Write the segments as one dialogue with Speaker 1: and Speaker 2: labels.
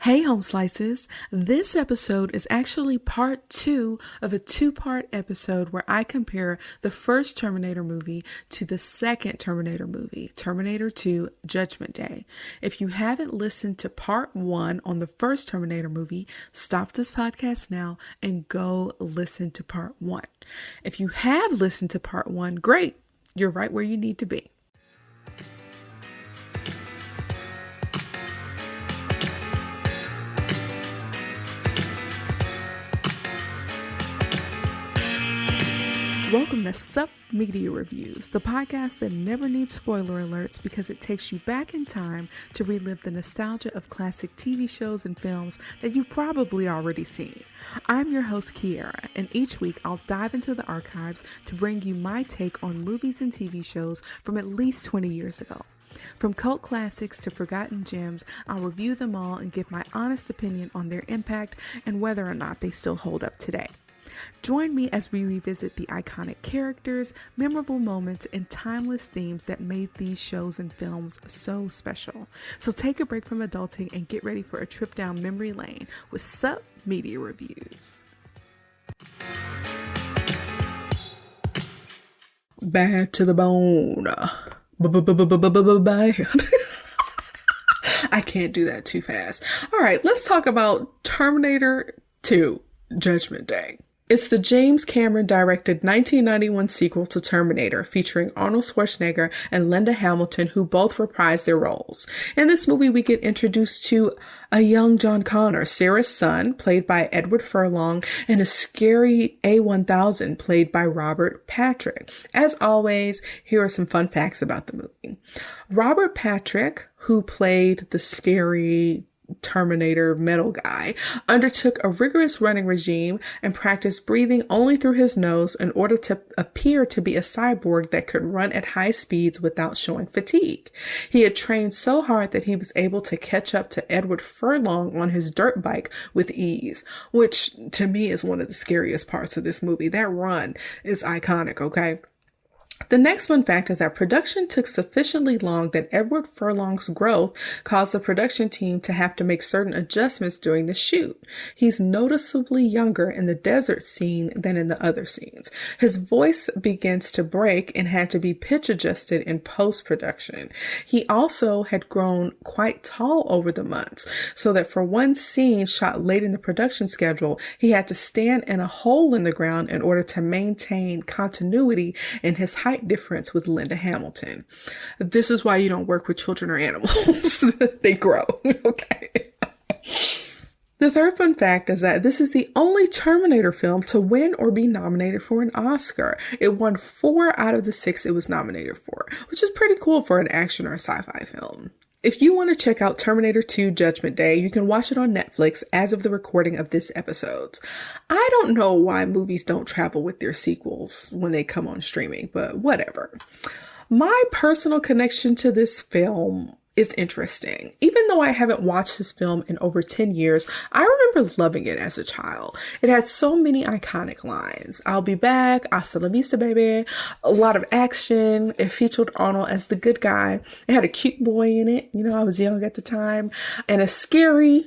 Speaker 1: Hey Home Slices, this episode is actually part 2 of a 2-part episode where I compare the first Terminator movie to the second Terminator movie, Terminator 2 Judgment Day. If you haven't listened to part 1 on the first Terminator movie, stop this podcast now and go listen to part 1. If you have listened to part 1, great, you're right where you need to be. Welcome to Sup Media Reviews, the podcast that never needs spoiler alerts because it takes you back in time to relive the nostalgia of classic TV shows and films that you've probably already seen. I'm your host, Kiara, and each week I'll dive into the archives to bring you my take on movies and TV shows from at least 20 years ago. From cult classics to forgotten gems, I'll review them all and give my honest opinion on their impact and whether or not they still hold up today. Join me as we revisit the iconic characters, memorable moments, and timeless themes that made these shows and films so special. So take a break from adulting and get ready for a trip down memory lane with Sup Media Reviews. Bad to the bone. Bye. I can't do that too fast. All right, let's talk about Terminator 2 Judgment Day. It's the James Cameron directed 1991 sequel to Terminator, featuring Arnold Schwarzenegger and Linda Hamilton, who both reprised their roles. In this movie, we get introduced to a young John Connor, Sarah's son, played by Edward Furlong, and a scary A1000, played by Robert Patrick. As always, here are some fun facts about the movie. Robert Patrick, who played the scary Terminator metal guy, undertook a rigorous running regime and practiced breathing only through his nose in order to appear to be a cyborg that could run at high speeds without showing fatigue. He had trained so hard that he was able to catch up to Edward Furlong on his dirt bike with ease, which to me is one of the scariest parts of this movie. That run is iconic, okay? The next fun fact is that production took sufficiently long that Edward Furlong's growth caused the production team to have to make certain adjustments during the shoot. He's noticeably younger in the desert scene than in the other scenes. His voice begins to break and had to be pitch adjusted in post-production. He also had grown quite tall over the months, so that for one scene shot late in the production schedule, he had to stand in a hole in the ground in order to maintain continuity in his height difference with Linda Hamilton. This is why you don't work with children or animals. They grow. Okay. The third fun fact is that this is the only Terminator film to win or be nominated for an Oscar. It won 4 out of the 6 it was nominated for, which is pretty cool for an action or sci-fi film. If you want to check out Terminator 2 Judgment Day, you can watch it on Netflix as of the recording of this episode. I don't know why movies don't travel with their sequels when they come on streaming, but whatever. My personal connection to this film is interesting. Even though I haven't watched this film in over 10 years, I remember loving it as a child. It had so many iconic lines. I'll be back, hasta la vista, baby. A lot of action. It featured Arnold as the good guy. It had a cute boy in it. You know, I was young at the time. And a scary,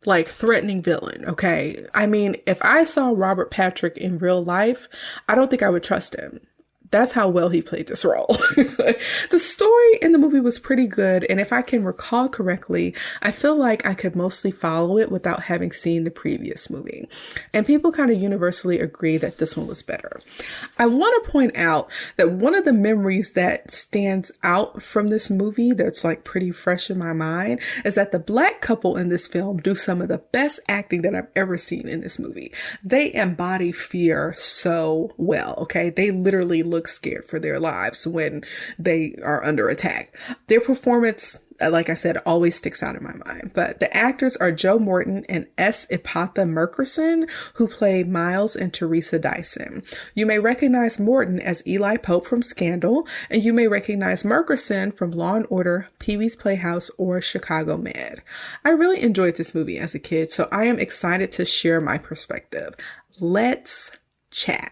Speaker 1: threatening villain, okay? I mean, if I saw Robert Patrick in real life, I don't think I would trust him. That's how well he played this role. The story in the movie was pretty good, and if I can recall correctly, I feel like I could mostly follow it without having seen the previous movie. And people kind of universally agree that this one was better. I want to point out that one of the memories that stands out from this movie that's pretty fresh in my mind is that the black couple in this film do some of the best acting that I've ever seen in this movie. They embody fear so well, okay? They literally look scared for their lives when they are under attack. Their performance, like I said, always sticks out in my mind. But the actors are Joe Morton and S. Ipatha Merkerson, who play Miles and Teresa Dyson. You may recognize Morton as Eli Pope from Scandal, and you may recognize Merkerson from Law and Order, Pee-wee's Playhouse, or Chicago Med. I really enjoyed this movie as a kid, so I am excited to share my perspective. Let's chat.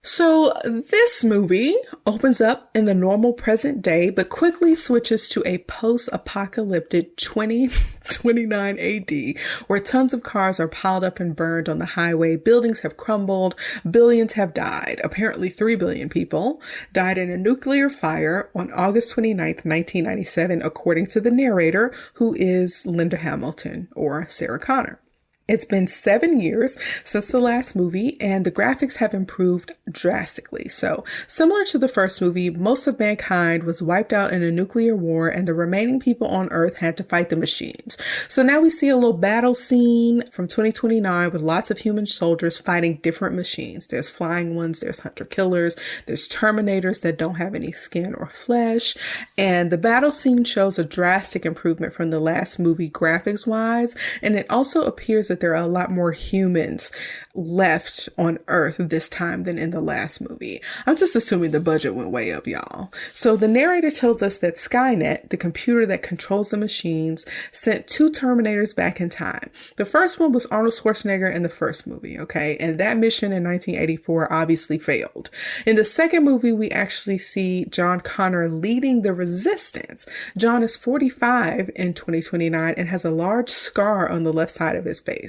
Speaker 1: So this movie opens up in the normal present day, but quickly switches to a post-apocalyptic 2029 AD, where tons of cars are piled up and burned on the highway. Buildings have crumbled. Billions have died. Apparently 3 billion people died in a nuclear fire on August 29th, 1997, according to the narrator, who is Linda Hamilton, or Sarah Connor. It's been 7 years since the last movie, and the graphics have improved drastically. So, similar to the first movie, most of mankind was wiped out in a nuclear war, and the remaining people on Earth had to fight the machines. So now we see a little battle scene from 2029 with lots of human soldiers fighting different machines. There's flying ones, there's hunter-killers, there's Terminators that don't have any skin or flesh, and the battle scene shows a drastic improvement from the last movie graphics-wise, and it also appears that there are a lot more humans left on Earth this time than in the last movie. I'm just assuming the budget went way up, y'all. So the narrator tells us that Skynet, the computer that controls the machines, sent 2 Terminators back in time. The first one was Arnold Schwarzenegger in the first movie, okay? And that mission in 1984 obviously failed. In the second movie, we actually see John Connor leading the resistance. John is 45 in 2029 and has a large scar on the left side of his face.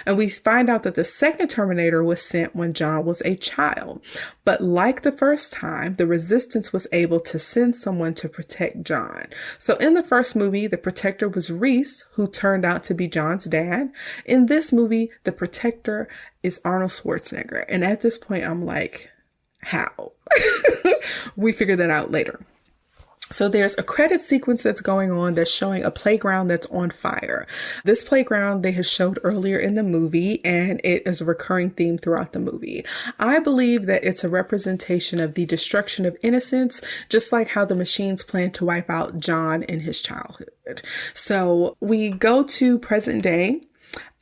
Speaker 1: And we find out that the second Terminator was sent when John was a child. But like the first time, the resistance was able to send someone to protect John. So in the first movie, the protector was Reese, who turned out to be John's dad. In this movie, the protector is Arnold Schwarzenegger. And at this point, I'm like, how? We figured that out later. So there's a credit sequence that's going on that's showing a playground that's on fire. This playground they had showed earlier in the movie, and it is a recurring theme throughout the movie. I believe that it's a representation of the destruction of innocence, just like how the machines plan to wipe out John in his childhood. So we go to present day,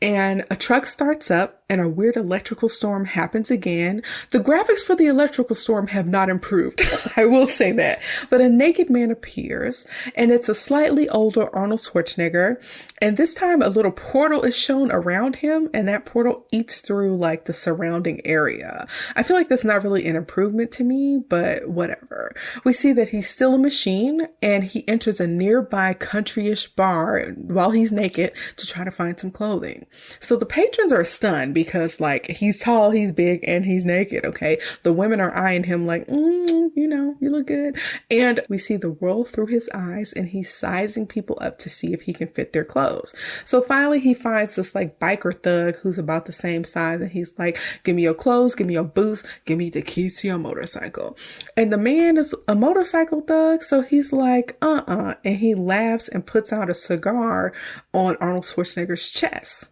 Speaker 1: and a truck starts up and a weird electrical storm happens again. The graphics for the electrical storm have not improved. I will say that. But a naked man appears, and it's a slightly older Arnold Schwarzenegger. And this time a little portal is shown around him, and that portal eats through like the surrounding area. I feel like that's not really an improvement to me, but whatever. We see that he's still a machine, and he enters a nearby countryish bar while he's naked to try to find some clothing. So the patrons are stunned because like he's tall, he's big, and he's naked. Okay. The women are eyeing him like, you look good. And we see the world through his eyes, and he's sizing people up to see if he can fit their clothes. So finally he finds this like biker thug who's about the same size. And he's like, give me your clothes, give me your boots, give me the keys to your motorcycle. And the man is a motorcycle thug. So he's like, and he laughs and puts out a cigar on Arnold Schwarzenegger's chest.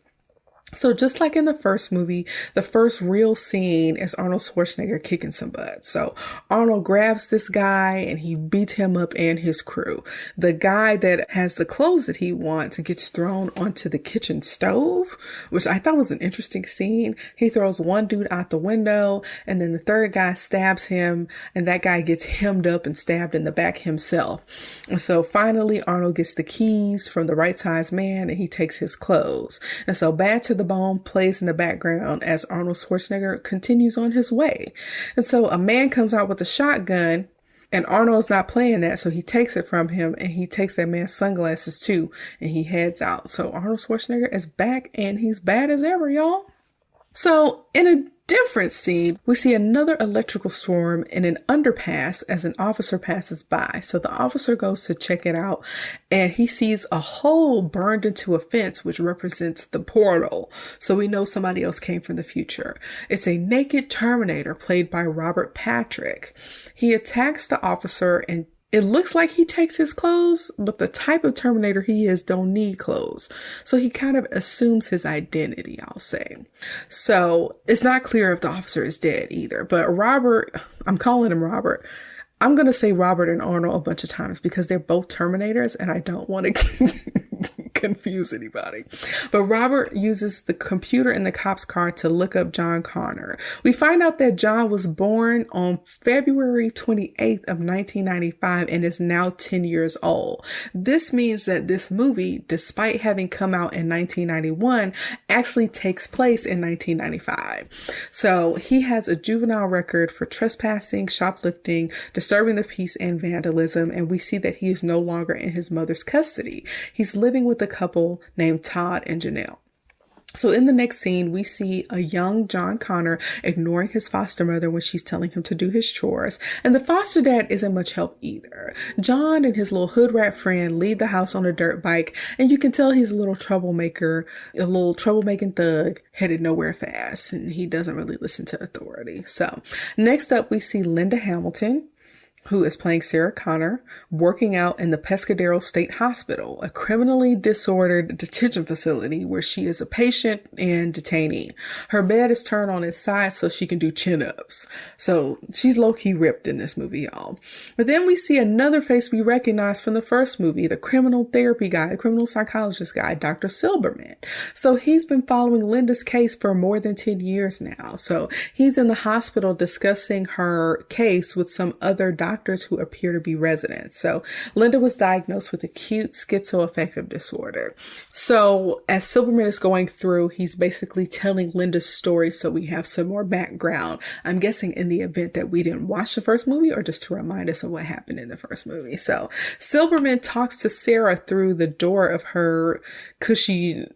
Speaker 1: So just like in the first movie, the first real scene is Arnold Schwarzenegger kicking some butt. So Arnold grabs this guy and he beats him up and his crew. The guy that has the clothes that he wants gets thrown onto the kitchen stove, which I thought was an interesting scene. He throws one dude out the window, and then the third guy stabs him, and that guy gets hemmed up and stabbed in the back himself. And so finally Arnold gets the keys from the right size man, and he takes his clothes. And so Bad to the Bone plays in the background as Arnold Schwarzenegger continues on his way. And so a man comes out with a shotgun, and Arnold's not playing that, so he takes it from him, and he takes that man's sunglasses too, and he heads out. So Arnold Schwarzenegger is back, and he's bad as ever, y'all. So in a different scene, we see another electrical storm in an underpass as an officer passes by. So the officer goes to check it out, and he sees a hole burned into a fence, which represents the portal. So we know somebody else came from the future. It's a naked Terminator played by Robert Patrick. He attacks the officer, and it looks like he takes his clothes, but the type of Terminator he is don't need clothes. So he kind of assumes his identity, I'll say. So it's not clear if the officer is dead either, but Robert, I'm calling him Robert, I'm going to say Robert and Arnold a bunch of times because they're both Terminators and I don't want to confuse anybody. But Robert uses the computer in the cop's car to look up John Connor. We find out that John was born on February 28th of 1995 and is now 10 years old. This means that this movie, despite having come out in 1991, actually takes place in 1995. So he has a juvenile record for trespassing, shoplifting, disturbing the peace, and vandalism. And we see that he is no longer in his mother's custody. He's living with a couple named Todd and Janelle. So in the next scene, we see a young John Connor ignoring his foster mother when she's telling him to do his chores. And the foster dad isn't much help either. John and his little hood rat friend leave the house on a dirt bike. And you can tell he's a little troublemaker, a little troublemaking thug headed nowhere fast. And he doesn't really listen to authority. So next up, we see Linda Hamilton, who is playing Sarah Connor, working out in the Pescadero State Hospital, a criminally disordered detention facility where she is a patient and detainee. Her bed is turned on its side so she can do chin-ups. So she's low-key ripped in this movie, y'all. But then we see another face we recognize from the first movie, the criminal therapy guy, the criminal psychologist guy, Dr. Silberman. So he's been following Linda's case for more than 10 years now. So he's in the hospital discussing her case with some other doctors who appear to be residents. So Linda was diagnosed with acute schizoaffective disorder. So as Silberman is going through, he's basically telling Linda's story so we have some more background. I'm guessing in the event that we didn't watch the first movie or just to remind us of what happened in the first movie. So Silberman talks to Sarah through the door of her cushy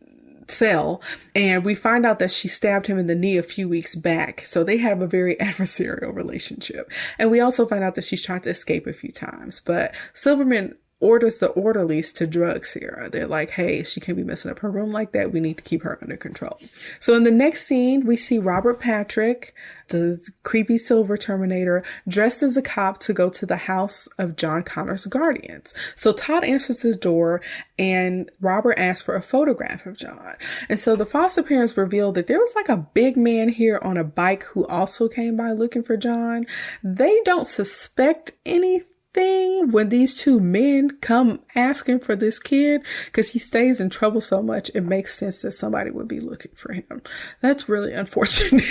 Speaker 1: cell, and we find out that she stabbed him in the knee a few weeks back. So they have a very adversarial relationship. And we also find out that she's tried to escape a few times. But Silberman orders the orderlies to drug Sarah. They're like, hey, she can't be messing up her room like that. We need to keep her under control. So in the next scene, we see Robert Patrick, the creepy silver Terminator, dressed as a cop to go to the house of John Connor's guardians. So Todd answers the door and Robert asks for a photograph of John. And so the foster parents revealed that there was like a big man here on a bike who also came by looking for John. They don't suspect anything when these two men come asking for this kid, because he stays in trouble so much, it makes sense that somebody would be looking for him. That's really unfortunate.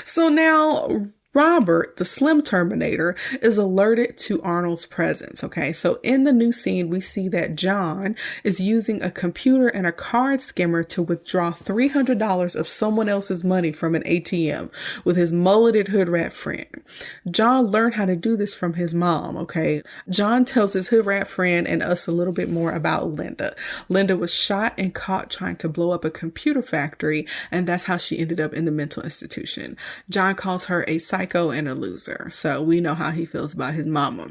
Speaker 1: So now Robert, the Slim Terminator, is alerted to Arnold's presence. Okay, so in the new scene, we see that John is using a computer and a card skimmer to withdraw $300 of someone else's money from an ATM with his mulleted hood rat friend. John learned how to do this from his mom. Okay, John tells his hood rat friend and us a little bit more about Linda. Linda was shot and caught trying to blow up a computer factory, and that's how she ended up in the mental institution. John calls her a psycho and a loser. So we know how he feels about his mama.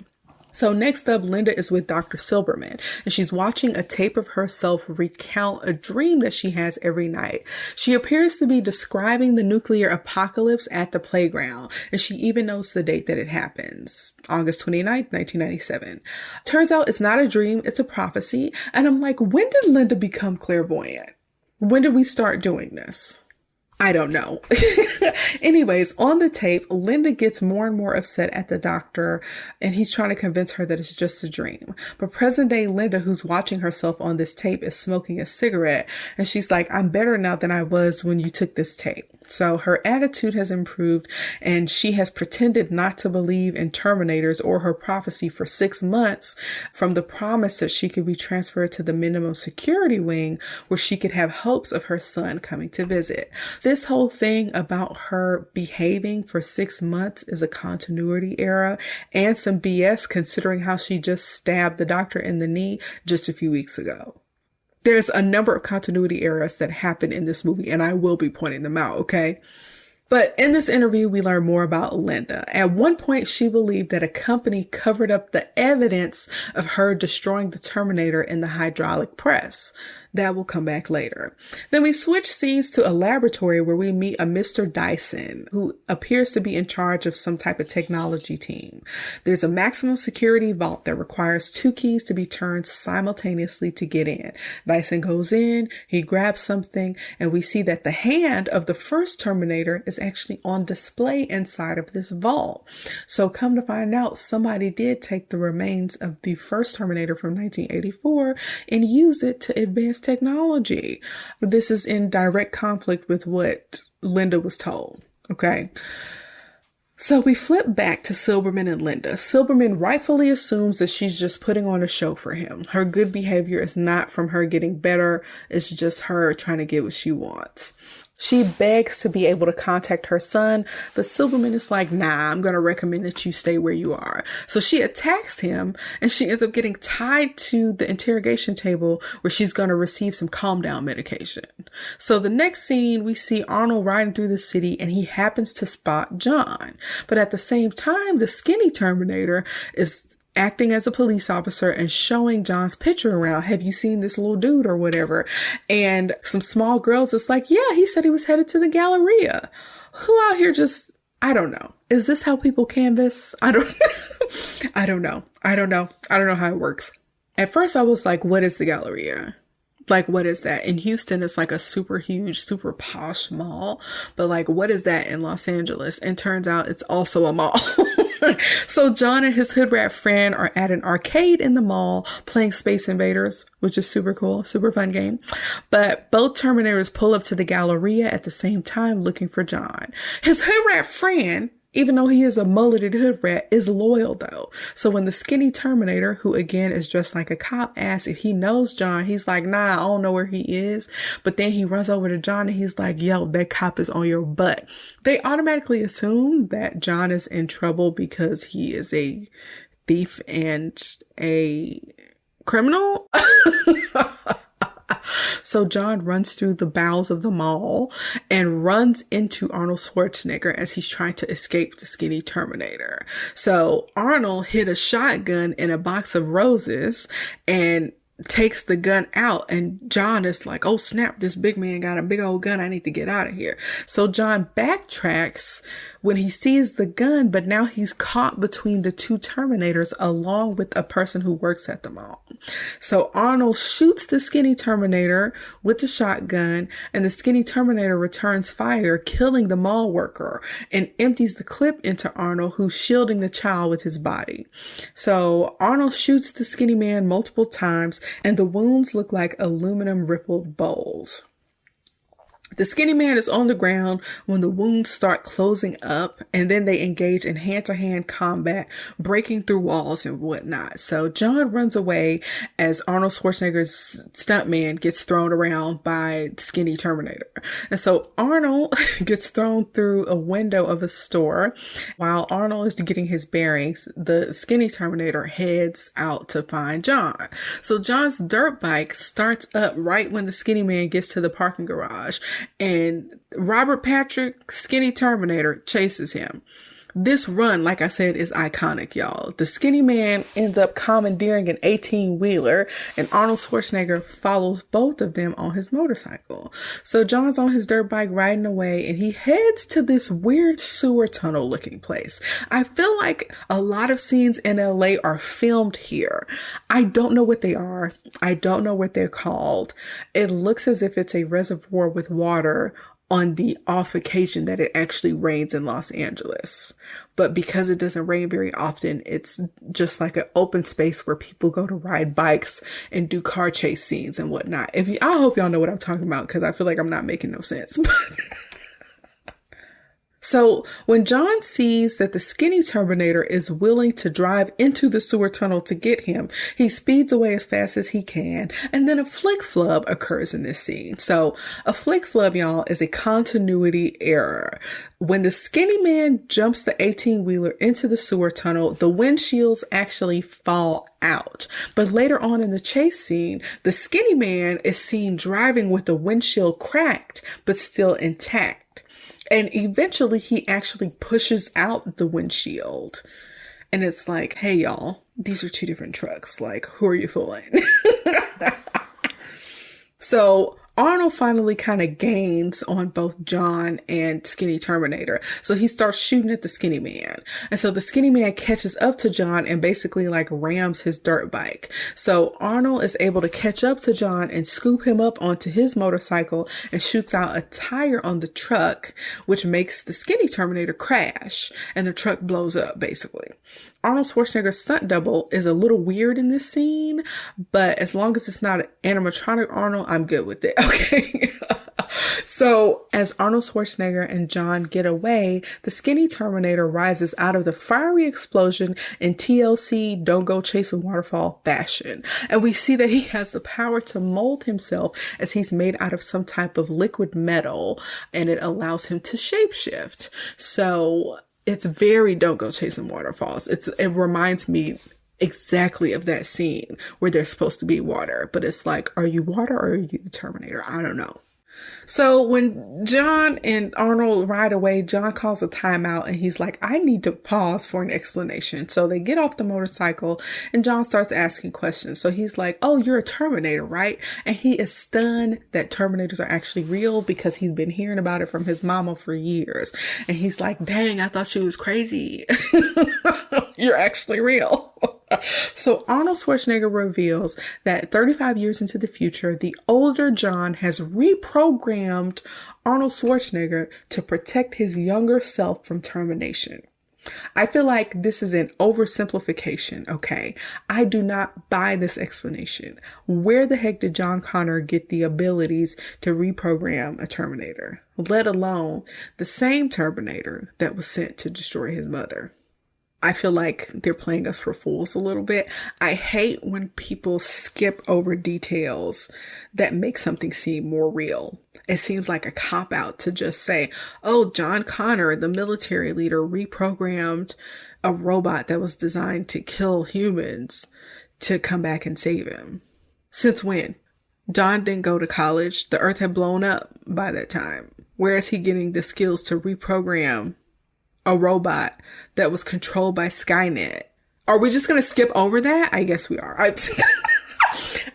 Speaker 1: So next up, Linda is with Dr. Silberman, and she's watching a tape of herself recount a dream that she has every night. She appears to be describing the nuclear apocalypse at the playground, and she even knows the date that it happens, August 29th, 1997. Turns out it's not a dream, it's a prophecy. And I'm like, when did Linda become clairvoyant? When did we start doing this? I don't know. Anyways, on the tape, Linda gets more and more upset at the doctor, and he's trying to convince her that it's just a dream. But present day Linda, who's watching herself on this tape, is smoking a cigarette, and she's like, I'm better now than I was when you took this tape. So her attitude has improved, and she has pretended not to believe in Terminators or her prophecy for 6 months from the promise that she could be transferred to the minimum security wing where she could have hopes of her son coming to visit. This whole thing about her behaving for 6 months is a continuity error and some BS, considering how she just stabbed the doctor in the knee just a few weeks ago. There's a number of continuity errors that happen in this movie, and I will be pointing them out, okay? But in this interview, we learn more about Linda. At one point, she believed that a company covered up the evidence of her destroying the Terminator in the hydraulic press. That will come back later. Then we switch scenes to a laboratory where we meet a Mr. Dyson, who appears to be in charge of some type of technology team. There's a maximum security vault that requires 2 keys to be turned simultaneously to get in. Dyson goes in, he grabs something, and we see that the hand of the first Terminator is actually on display inside of this vault. So come to find out, somebody did take the remains of the first Terminator from 1984 and use it to advance technology. This is in direct conflict with what Linda was told. Okay. So we flip back to Silberman and Linda. Silberman rightfully assumes that she's just putting on a show for him. Her good behavior is not from her getting better. It's just her trying to get what she wants. She begs to be able to contact her son, but Silberman is like, nah, I'm going to recommend that you stay where you are. So she attacks him, and she ends up getting tied to the interrogation table where she's going to receive some calm down medication. So the next scene, we see Arnold riding through the city, and he happens to spot John. But at the same time, the skinny Terminator is acting as a police officer and showing John's picture around. Have you seen this little dude or whatever? And some small girls is like, yeah, he said he was headed to the Galleria. Who out here just, I don't know. Is this how people canvas? I don't know. I don't know how it works. At first I was like, what is the Galleria? Like, what is that? In Houston, it's like a super huge, super posh mall. But like, what is that in Los Angeles? And turns out it's also a mall. So John and his hood rat friend are at an arcade in the mall playing Space Invaders, which is super cool, super fun game. But both Terminators pull up to the Galleria at the same time looking for John. His hood rat friend, even though he is a mulleted hood rat, is loyal though. So when the skinny Terminator, who again is dressed like a cop, asks if he knows John, he's like, nah, I don't know where he is. But then he runs over to John and he's like, yo, that cop is on your butt. They automatically assume that John is in trouble because he is a thief and a criminal. So John runs through the bowels of the mall and runs into Arnold Schwarzenegger as he's trying to escape the skinny Terminator. So Arnold hid a shotgun in a box of roses and takes the gun out, and John is like, oh snap, this big man got a big old gun, I need to get out of here. So John backtracks when he sees the gun, but now he's caught between the 2 Terminators along with a person who works at the mall. So Arnold shoots the skinny Terminator with the shotgun, and the skinny Terminator returns fire, killing the mall worker, and empties the clip into Arnold, who's shielding the child with his body. So Arnold shoots the skinny man multiple times, and the wounds look like aluminum rippled bowls. The skinny man is on the ground when the wounds start closing up, and then they engage in hand-to-hand combat, breaking through walls and whatnot. So John runs away as Arnold Schwarzenegger's stuntman gets thrown around by skinny Terminator. And so Arnold gets thrown through a window of a store. While Arnold is getting his bearings, the skinny Terminator heads out to find John. So John's dirt bike starts up right when the skinny man gets to the parking garage, and Robert Patrick, skinny Terminator, chases him. This run, like I said, is iconic, y'all. The skinny man ends up commandeering an 18-wheeler, and Arnold Schwarzenegger follows both of them on his motorcycle. So John's on his dirt bike riding away, and he heads to this weird sewer tunnel looking place. I feel like a lot of scenes in LA are filmed here. I don't know what they are. I don't know what they're called. It looks as if it's a reservoir with water on the off occasion that it actually rains in Los Angeles. But because it doesn't rain very often, it's just like an open space where people go to ride bikes and do car chase scenes and whatnot. I hope y'all know what I'm talking about, because I feel like I'm not making no sense. So when John sees that the skinny Terminator is willing to drive into the sewer tunnel to get him, he speeds away as fast as he can. And then a flick flub occurs in this scene. So a flick flub, y'all, is a continuity error. When the skinny man jumps the 18-wheeler into the sewer tunnel, the windshields actually fall out. But later on in the chase scene, the skinny man is seen driving with the windshield cracked, but still intact. And eventually he actually pushes out the windshield. And it's like, hey, y'all, these are 2 different trucks. Like, who are you fooling? So Arnold finally kind of gains on both John and Skinny Terminator. So he starts shooting at the skinny man. And so the skinny man catches up to John and basically like rams his dirt bike. So Arnold is able to catch up to John and scoop him up onto his motorcycle and shoots out a tire on the truck, which makes the Skinny Terminator crash and the truck blows up basically. Arnold Schwarzenegger's stunt double is a little weird in this scene, but as long as it's not an animatronic Arnold, I'm good with it. Okay. So as Arnold Schwarzenegger and John get away, the Skinny Terminator rises out of the fiery explosion in TLC Don't Go Chasing Waterfall fashion. And we see that he has the power to mold himself as he's made out of some type of liquid metal, and it allows him to shapeshift. So it's very Don't Go Chasing Waterfalls. It reminds me exactly of that scene where there's supposed to be water, but it's like, are you water or are you the Terminator? I don't know. So when John and Arnold ride away, John calls a timeout and he's like, I need to pause for an explanation. So they get off the motorcycle and John starts asking questions. So he's like, oh, you're a Terminator, right? And he is stunned that Terminators are actually real because he's been hearing about it from his mama for years. And he's like, dang, I thought she was crazy. You're actually real. So Arnold Schwarzenegger reveals that 35 years into the future, the older John has reprogrammed Arnold Schwarzenegger to protect his younger self from termination. I feel like this is an oversimplification, okay? I do not buy this explanation. Where the heck did John Connor get the abilities to reprogram a Terminator, let alone the same Terminator that was sent to destroy his mother? I feel like they're playing us for fools a little bit. I hate when people skip over details that make something seem more real. It seems like a cop-out to just say, oh, John Connor, the military leader, reprogrammed a robot that was designed to kill humans to come back and save him. Since when? John didn't go to college. The Earth had blown up by that time. Where is he getting the skills to reprogram a robot that was controlled by Skynet? Are we just going to skip over that? I guess we are.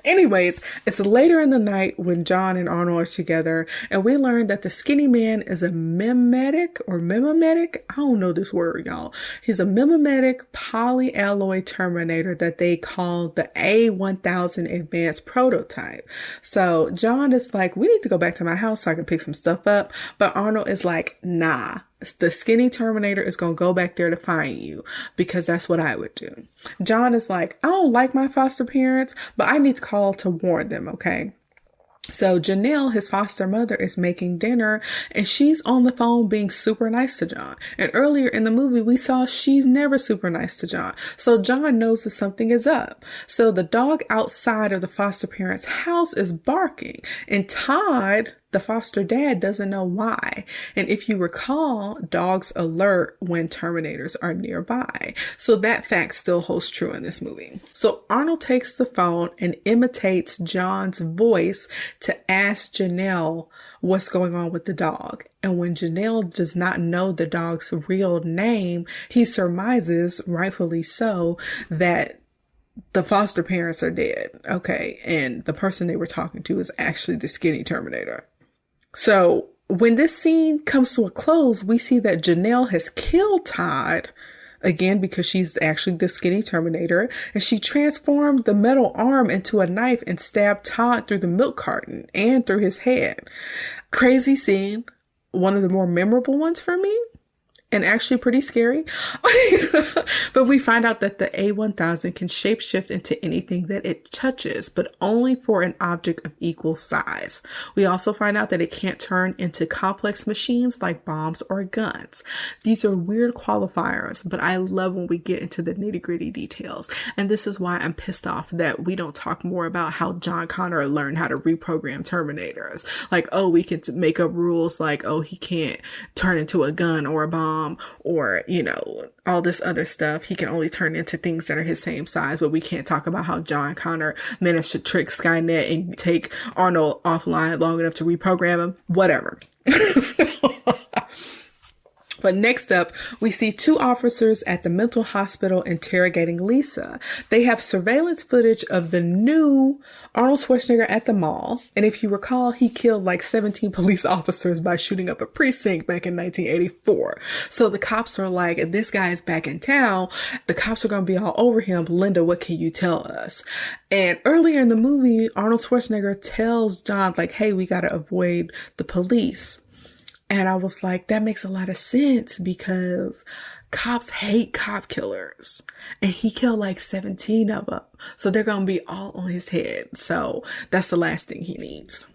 Speaker 1: Anyways, it's later in the night when John and Arnold are together, and we learn that the skinny man is a mimetic or mimetic. I don't know this word, y'all. He's a mimetic polyalloy Terminator that they call the A1000 advanced prototype. So John is like, we need to go back to my house so I can pick some stuff up. But Arnold is like, nah. The skinny Terminator is going to go back there to find you because that's what I would do. John is like, I don't like my foster parents, but I need to call to warn them, okay? So Janelle, his foster mother, is making dinner and she's on the phone being super nice to John. And earlier in the movie, we saw she's never super nice to John. So John knows that something is up. So the dog outside of the foster parents' house is barking, and Todd, the foster dad, doesn't know why. And if you recall, dogs alert when Terminators are nearby. So that fact still holds true in this movie. So Arnold takes the phone and imitates John's voice to ask Janelle what's going on with the dog. And when Janelle does not know the dog's real name, he surmises, rightfully so, that the foster parents are dead. Okay. And the person they were talking to is actually the skinny Terminator. So when this scene comes to a close, we see that Janelle has killed Todd, again, because she's actually the skinny Terminator, and she transformed the metal arm into a knife and stabbed Todd through the milk carton and through his head. Crazy scene. One of the more memorable ones for me. And actually pretty scary. But we find out that the A1000 can shapeshift into anything that it touches, but only for an object of equal size. We also find out that it can't turn into complex machines like bombs or guns. These are weird qualifiers, but I love when we get into the nitty-gritty details. And this is why I'm pissed off that we don't talk more about how John Connor learned how to reprogram Terminators. Like, oh, we can make up rules like, oh, he can't turn into a gun or a bomb, or, you know, all this other stuff. He can only turn into things that are his same size, but we can't talk about how John Connor managed to trick Skynet and take Arnold offline long enough to reprogram him. Whatever. But next up, we see two officers at the mental hospital interrogating Lisa. They have surveillance footage of the new Arnold Schwarzenegger at the mall. And if you recall, he killed like 17 police officers by shooting up a precinct back in 1984. So the cops are like, this guy is back in town. The cops are going to be all over him. Linda, what can you tell us? And earlier in the movie, Arnold Schwarzenegger tells John, like, hey, we got to avoid the police. And I was like, that makes a lot of sense because cops hate cop killers. And he killed like 17 of them. So they're going to be all on his head. So that's the last thing he needs.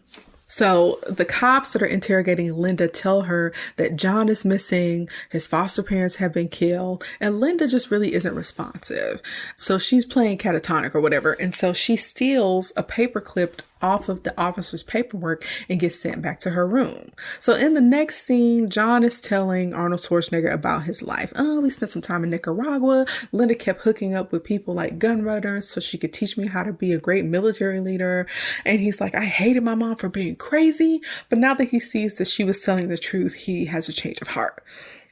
Speaker 1: So the cops that are interrogating Linda tell her that John is missing, his foster parents have been killed, and Linda just really isn't responsive. So she's playing catatonic or whatever. And so she steals a paperclip off of the officer's paperwork and gets sent back to her room. So in the next scene, John is telling Arnold Schwarzenegger about his life. Oh, we spent some time in Nicaragua. Linda kept hooking up with people like gun runners so she could teach me how to be a great military leader. And he's like, I hated my mom for being crazy. But now that he sees that she was telling the truth, he has a change of heart.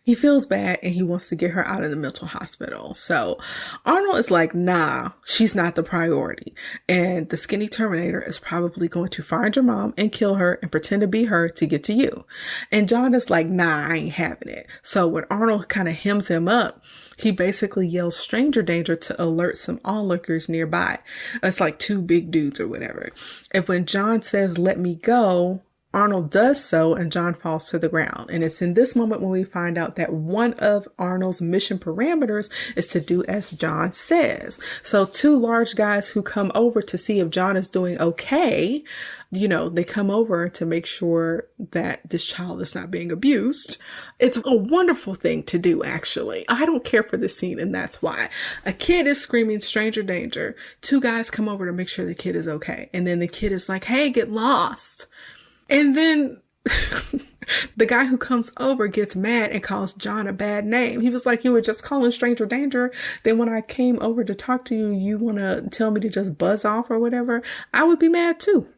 Speaker 1: He feels bad and he wants to get her out of the mental hospital. So Arnold is like, nah, she's not the priority. And the skinny Terminator is probably going to find your mom and kill her and pretend to be her to get to you. And John is like, nah, I ain't having it. So when Arnold kind of hems him up, he basically yells stranger danger to alert some onlookers nearby. It's like two big dudes or whatever. And when John says, let me go, Arnold does so and John falls to the ground. And it's in this moment when we find out that one of Arnold's mission parameters is to do as John says. So two large guys who come over to see if John is doing okay, you know, they come over to make sure that this child is not being abused. It's a wonderful thing to do, actually. I don't care for this scene, and that's why. A kid is screaming stranger danger. Two guys come over to make sure the kid is okay. And then the kid is like, hey, get lost. And then the guy who comes over gets mad and calls John a bad name. He was like, you were just calling stranger danger. Then when I came over to talk to you, you want to tell me to just buzz off or whatever. I would be mad too.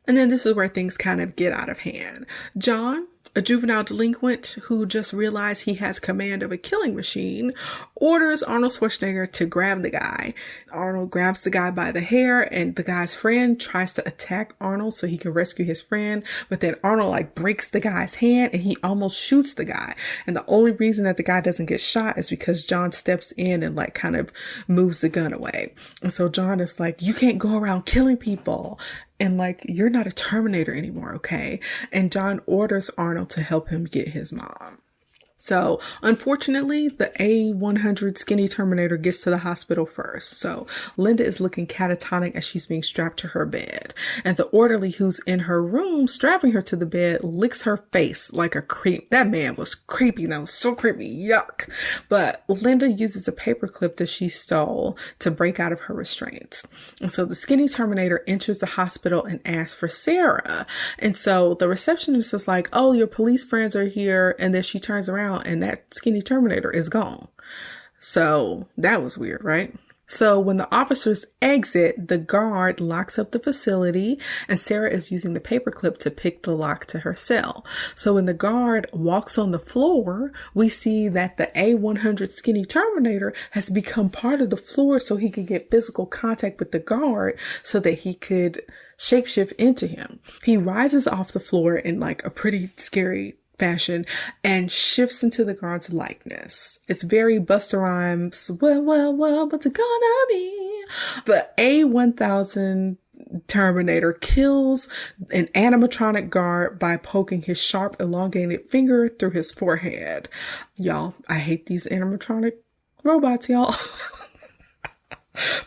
Speaker 1: And then this is where things kind of get out of hand. John, a juvenile delinquent who just realized he has command of a killing machine, orders Arnold Schwarzenegger to grab the guy. Arnold grabs the guy by the hair and the guy's friend tries to attack Arnold so he can rescue his friend. But then Arnold like breaks the guy's hand and he almost shoots the guy. And the only reason that the guy doesn't get shot is because John steps in and like kind of moves the gun away. And so John is like, you can't go around killing people. And like, you're not a Terminator anymore, okay? And John orders Arnold to help him get his mom. So unfortunately, the A100 skinny Terminator gets to the hospital first. So Linda is looking catatonic as she's being strapped to her bed. And the orderly who's in her room strapping her to the bed licks her face like a creep. That man was creepy. That was so creepy. Yuck. But Linda uses a paperclip that she stole to break out of her restraints. And so the skinny Terminator enters the hospital and asks for Sarah. And so the receptionist is like, oh, your police friends are here. And then she turns around and that skinny Terminator is gone. So that was weird, right? So when the officers exit, the guard locks up the facility and Sarah is using the paperclip to pick the lock to her cell. So when the guard walks on the floor, we see that the A100 skinny Terminator has become part of the floor so he could get physical contact with the guard so that he could shapeshift into him. He rises off the floor in like a pretty scary fashion and shifts into the guard's likeness. It's very Busta Rhymes, well, what's it gonna be? The A1000 Terminator kills an animatronic guard by poking his sharp, elongated finger through his forehead. Y'all, I hate these animatronic robots, y'all.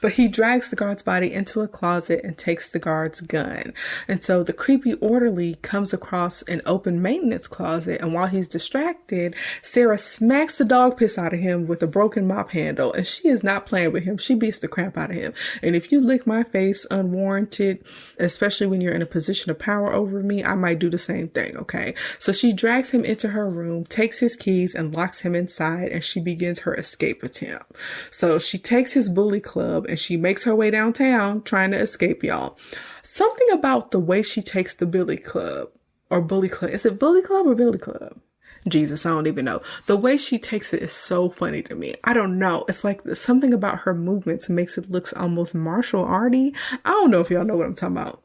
Speaker 1: But he drags the guard's body into a closet and takes the guard's gun. And so the creepy orderly comes across an open maintenance closet. And while he's distracted, Sarah smacks the dog piss out of him with a broken mop handle. And she is not playing with him. She beats the crap out of him. And if you lick my face unwarranted, especially when you're in a position of power over me, I might do the same thing. Okay. So she drags him into her room, takes his keys and locks him inside. And she begins her escape attempt. So she takes his bully club and she makes her way downtown trying to escape, y'all. Something about the way she takes the billy club or bully club. Is it bully club or billy club? Jesus, I don't even know. The way she takes it is so funny to me. I don't know. It's like something about her movements makes it look almost martial arty. I don't know if y'all know what I'm talking about.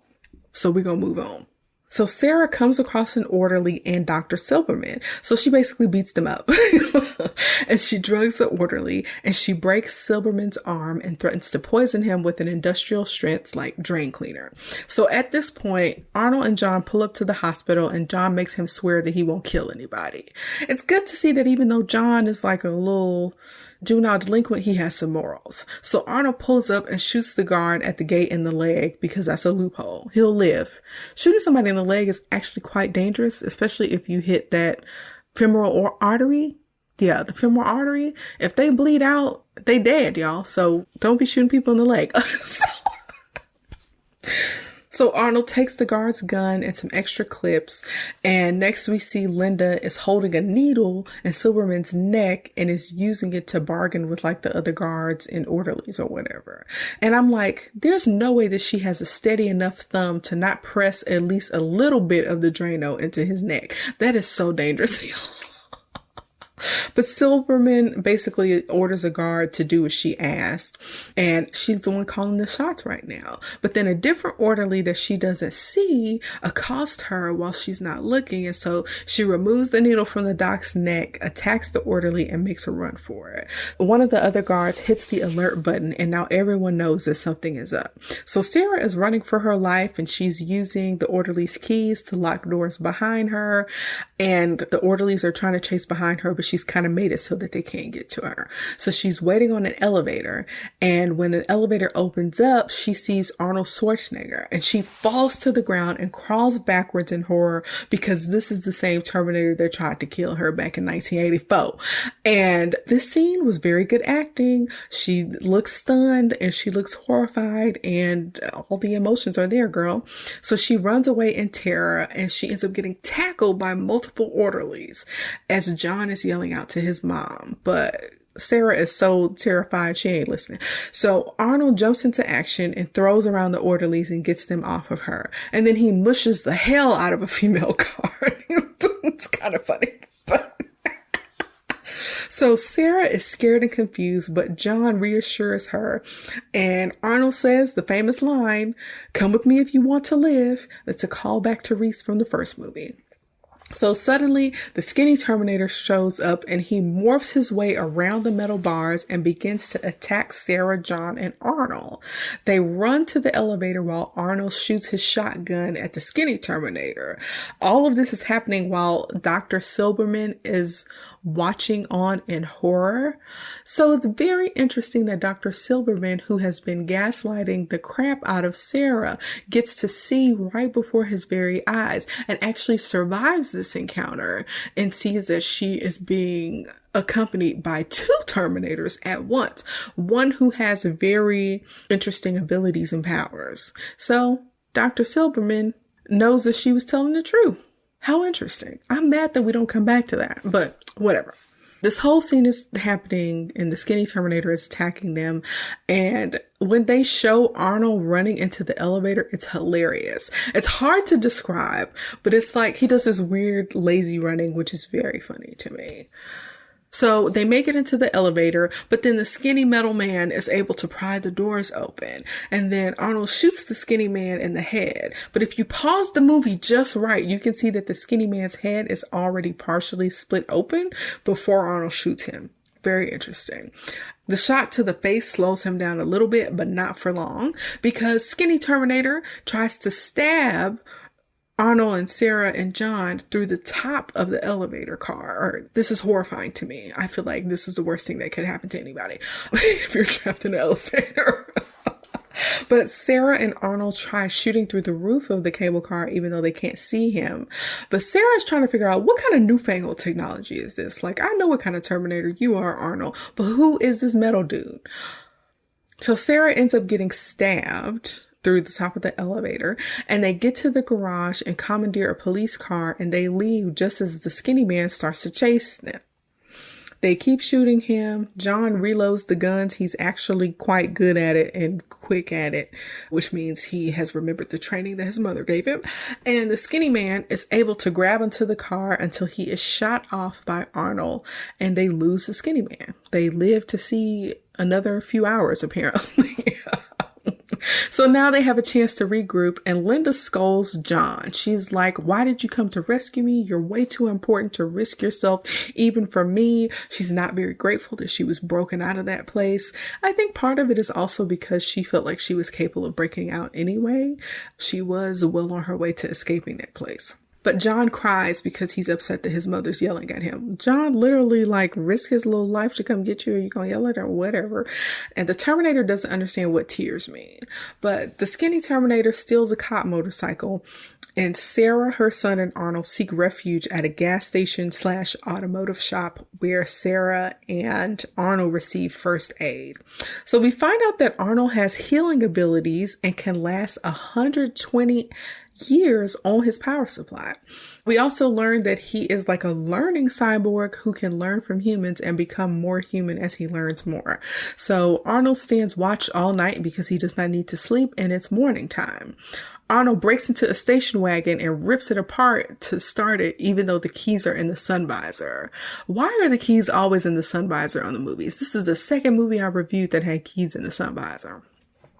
Speaker 1: So we're going to move on. So Sarah comes across an orderly and Dr. Silberman. So she basically beats them up. And she drugs the orderly and she breaks Silberman's arm and threatens to poison him with an industrial strength like drain cleaner. So at this point, Arnold and John pull up to the hospital and John makes him swear that he won't kill anybody. It's good to see that even though John is like a little juvenile delinquent, he has some morals. So Arnold pulls up and shoots the guard at the gate in the leg because that's a loophole. He'll live. Shooting somebody in the leg is actually quite dangerous, especially if you hit that femoral artery. Yeah, the femoral artery. If they bleed out, they dead, y'all. So don't be shooting people in the leg. So Arnold takes the guard's gun and some extra clips. And next we see Linda is holding a needle in Silberman's neck and is using it to bargain with like the other guards and orderlies or whatever. And I'm like, there's no way that she has a steady enough thumb to not press at least a little bit of the Drano into his neck. That is so dangerous. But Silberman basically orders a guard to do what she asked, and she's the one calling the shots right now. But then a different orderly that she doesn't see accosts her while she's not looking, and so she removes the needle from the doc's neck, attacks the orderly, and makes a run for it. One of the other guards hits the alert button, and now everyone knows that something is up. So Sarah is running for her life, and she's using the orderly's keys to lock doors behind her, and the orderlies are trying to chase behind her, but she's kind of made it so that they can't get to her. So she's waiting on an elevator, and when an elevator opens up, she sees Arnold Schwarzenegger, and she falls to the ground and crawls backwards in horror because this is the same Terminator that tried to kill her back in 1984. And this scene was very good acting. She looks stunned and she looks horrified, and all the emotions are there, girl. So she runs away in terror, and she ends up getting tackled by multiple orderlies as John is yelling out to his mom. But Sarah is so terrified she ain't listening. So Arnold jumps into action and throws around the orderlies and gets them off of her. And then he mushes the hell out of a female guard. It's kind of funny. So Sarah is scared and confused, but John reassures her. And Arnold says the famous line, "Come with me if you want to live." That's a callback to Reese from the first movie. So suddenly the skinny Terminator shows up and he morphs his way around the metal bars and begins to attack Sarah, John, and Arnold. They run to the elevator while Arnold shoots his shotgun at the skinny Terminator. All of this is happening while Dr. Silberman is watching on in horror. So it's very interesting that Dr. Silberman, who has been gaslighting the crap out of Sarah, gets to see right before his very eyes and actually survives this encounter and sees that she is being accompanied by two Terminators at once, one who has very interesting abilities and powers. So Dr. Silberman knows that she was telling the truth. How interesting. I'm mad that we don't come back to that, but whatever. This whole scene is happening and the skinny Terminator is attacking them. And when they show Arnold running into the elevator, it's hilarious. It's hard to describe, but it's like he does this weird lazy running, which is very funny to me. So they make it into the elevator, but then the skinny metal man is able to pry the doors open. And then Arnold shoots the skinny man in the head. But if you pause the movie just right, you can see that the skinny man's head is already partially split open before Arnold shoots him. Very interesting. The shot to the face slows him down a little bit, but not for long, because skinny Terminator tries to stab Arnold and Sarah and John through the top of the elevator car. This is horrifying to me. I feel like this is the worst thing that could happen to anybody if you're trapped in an elevator. But Sarah and Arnold try shooting through the roof of the cable car, even though they can't see him. But Sarah's trying to figure out what kind of newfangled technology is this? Like, I know what kind of Terminator you are, Arnold, but who is this metal dude? So Sarah ends up getting stabbed through the top of the elevator, and they get to the garage and commandeer a police car, and they leave just as the skinny man starts to chase them. They keep shooting him. John reloads the guns. He's actually quite good at it and quick at it, which means he has remembered the training that his mother gave him. And the skinny man is able to grab into the car until he is shot off by Arnold, and they lose the skinny man. They live to see another few hours, apparently. So now they have a chance to regroup, and Linda scolds John. She's like, why did you come to rescue me? You're way too important to risk yourself, even for me. She's not very grateful that she was broken out of that place. I think part of it is also because she felt like she was capable of breaking out anyway. She was well on her way to escaping that place. But John cries because he's upset that his mother's yelling at him. John literally risked his little life to come get you. Are you going to yell at her or whatever? And the Terminator doesn't understand what tears mean. But the skinny Terminator steals a cop motorcycle, and Sarah, her son, and Arnold seek refuge at a gas station / automotive shop where Sarah and Arnold receive first aid. So we find out that Arnold has healing abilities and can last 120 years on his power supply. We also learned that he is like a learning cyborg who can learn from humans and become more human as he learns more. So Arnold stands watch all night because he does not need to sleep, and it's morning time. Arnold breaks into a station wagon and rips it apart to start it, even though the keys are in the sun visor. Why are the keys always in the sun visor on the movies? This is the second movie I reviewed that had keys in the sun visor.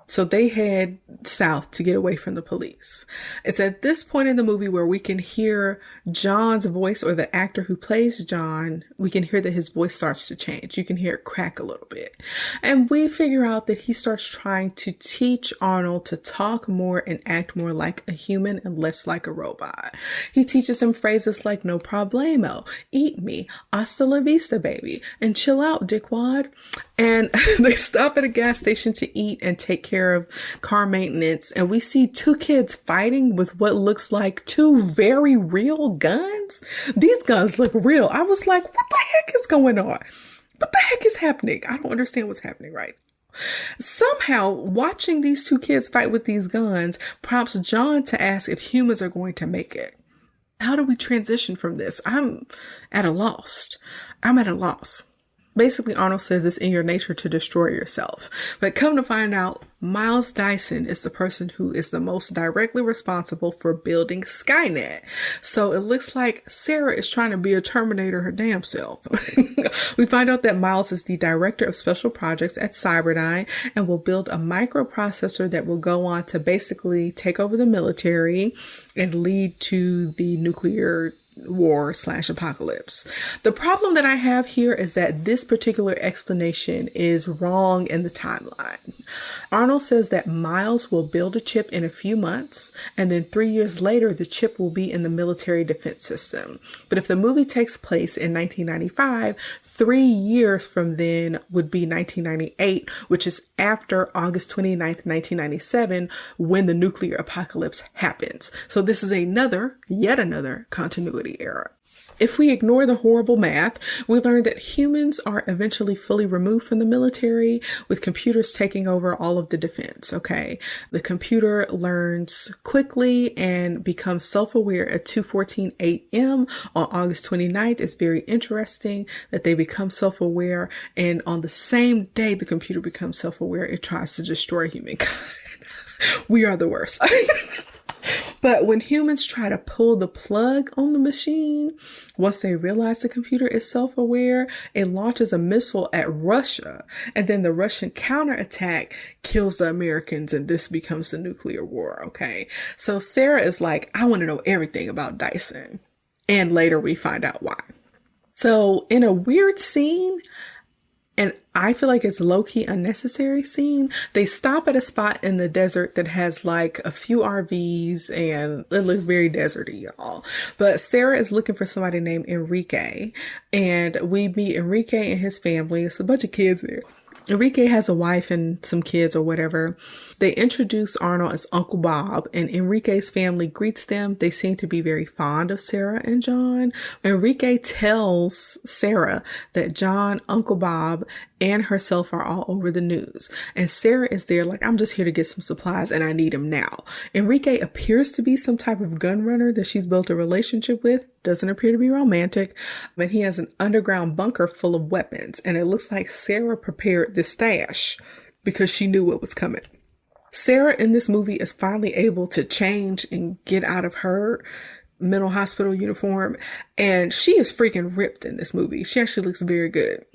Speaker 1: So they head south to get away from the police. It's at this point in the movie where we can hear John's voice, or the actor who plays John, we can hear that his voice starts to change. You can hear it crack a little bit. And we figure out that he starts trying to teach Arnold to talk more and act more like a human and less like a robot. He teaches him phrases like no problemo, eat me, hasta la vista, baby, and chill out, dickwad. And they stop at a gas station to eat and take care of car maintenance. And we see two kids fighting with what looks like two very real guns. These guns look real. I was like, what the heck is going on? What the heck is happening? I don't understand what's happening right now. Somehow watching these two kids fight with these guns prompts John to ask if humans are going to make it. How do we transition from this? I'm at a loss. Basically, Arnold says it's in your nature to destroy yourself. But come to find out, Miles Dyson is the person who is the most directly responsible for building Skynet. So it looks like Sarah is trying to be a Terminator her damn self. We find out that Miles is the director of special projects at Cyberdyne and will build a microprocessor that will go on to basically take over the military and lead to the nuclear war / apocalypse. The problem that I have here is that this particular explanation is wrong in the timeline. Arnold says that Miles will build a chip in a few months, and then 3 years later, the chip will be in the military defense system. But if the movie takes place in 1995, 3 years from then would be 1998, which is after August 29th, 1997, when the nuclear apocalypse happens. So this is yet another continuity error. If we ignore the horrible math, we learn that humans are eventually fully removed from the military, with computers taking over all of the defense, okay? The computer learns quickly and becomes self-aware at 2:14 a.m. on August 29th. It's very interesting that they become self-aware, and on the same day the computer becomes self-aware, it tries to destroy humankind. We are the worst. But when humans try to pull the plug on the machine, once they realize the computer is self-aware, it launches a missile at Russia. And then the Russian counterattack kills the Americans, and this becomes the nuclear war, okay? So Sarah is like, I want to know everything about Dyson. And later we find out why. So in a weird scene, and I feel like it's low-key unnecessary scene, they stop at a spot in the desert that has like a few RVs, and it looks very deserty, y'all. But Sarah is looking for somebody named Enrique, and we meet Enrique and his family. It's a bunch of kids there. Enrique has a wife and some kids or whatever. They introduce Arnold as Uncle Bob, and Enrique's family greets them. They seem to be very fond of Sarah and John. Enrique tells Sarah that John, Uncle Bob, and herself are all over the news. And Sarah is there like, I'm just here to get some supplies and I need them now. Enrique appears to be some type of gun runner that she's built a relationship with. doesn't appear to be romantic, and he has an underground bunker full of weapons, and it looks like Sarah prepared this stash because she knew what was coming. Sarah in this movie is finally able to change and get out of her mental hospital uniform, and she is freaking ripped in this movie. She actually looks very good.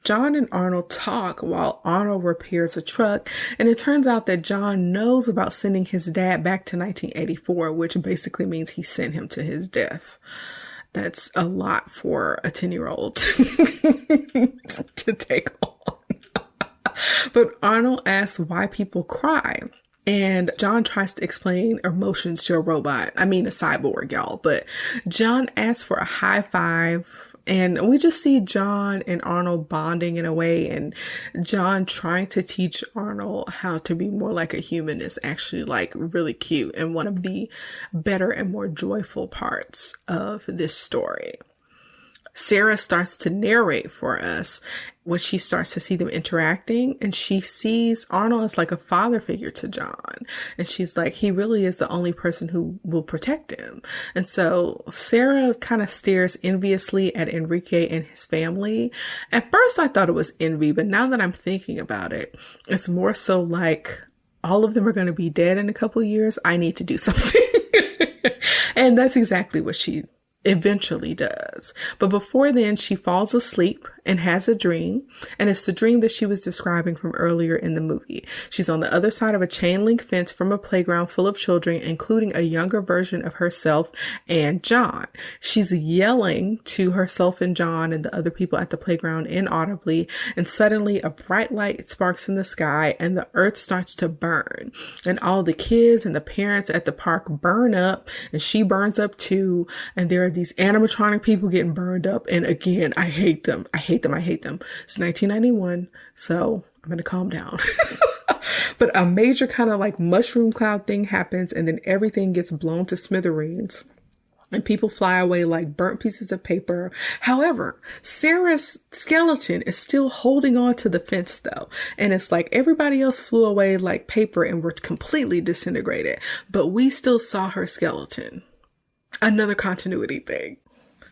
Speaker 1: John and Arnold talk while Arnold repairs a truck, and it turns out that John knows about sending his dad back to 1984, which basically means he sent him to his death. That's a lot for a 10-year-old to take on. But Arnold asks why people cry. And John tries to explain emotions to a robot. I mean, a cyborg, y'all. But John asks for a high five. And we just see John and Arnold bonding in a way. And John trying to teach Arnold how to be more like a human is actually like really cute and one of the better and more joyful parts of this story. Sarah starts to narrate for us when she starts to see them interacting, and she sees Arnold as like a father figure to John. And she's like, he really is the only person who will protect him. And so Sarah kind of stares enviously at Enrique and his family. At first I thought it was envy, but now that I'm thinking about it, it's more so like all of them are going to be dead in a couple of years. I need to do something. And that's exactly what she eventually does. But before then, she falls asleep and has a dream. And it's the dream that she was describing from earlier in the movie. She's on the other side of a chain link fence from a playground full of children, including a younger version of herself and John. She's yelling to herself and John and the other people at the playground inaudibly. And suddenly a bright light sparks in the sky and the earth starts to burn. And all the kids and the parents at the park burn up, and she burns up too. And there are these animatronic people getting burned up. And again, I hate them. I hate them. It's 1991, so I'm going to calm down. But a major kind of like mushroom cloud thing happens, and then everything gets blown to smithereens. And people fly away like burnt pieces of paper. However, Sarah's skeleton is still holding on to the fence though. And it's like everybody else flew away like paper and were completely disintegrated. But we still saw her skeleton. Another continuity thing.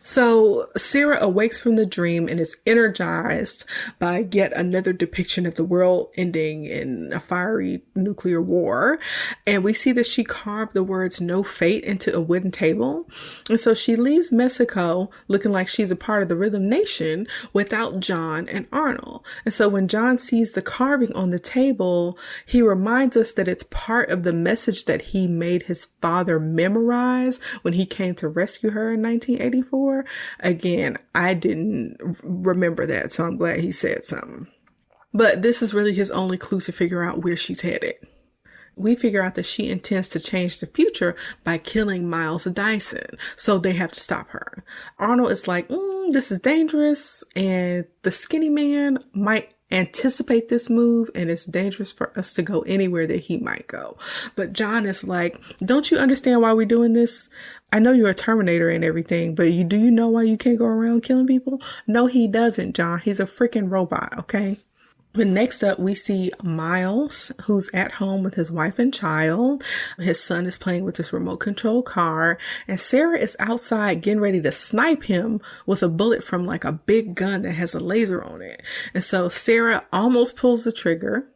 Speaker 1: So Sarah awakes from the dream and is energized by yet another depiction of the world ending in a fiery nuclear war. And we see that she carved the words "no fate" into a wooden table. And so she leaves Mexico looking like she's a part of the Rhythm Nation without John and Arnold. And so when John sees the carving on the table, he reminds us that it's part of the message that he made his father memorize when he came to rescue her in 1984. Again, I didn't remember that, so I'm glad he said something. But this is really his only clue to figure out where she's headed. We figure out that she intends to change the future by killing Miles Dyson, so they have to stop her. Arnold is like, this is dangerous, and the skinny man might anticipate this move, and it's dangerous for us to go anywhere that he might go. But John is like, don't you understand why we're doing this? I know you're a Terminator and everything, but do you know why you can't go around killing people? No, he doesn't, John. He's a freaking robot, okay? But next up, we see Miles, who's at home with his wife and child. His son is playing with this remote control car, and Sarah is outside getting ready to snipe him with a bullet from like a big gun that has a laser on it. And so Sarah almost pulls the trigger.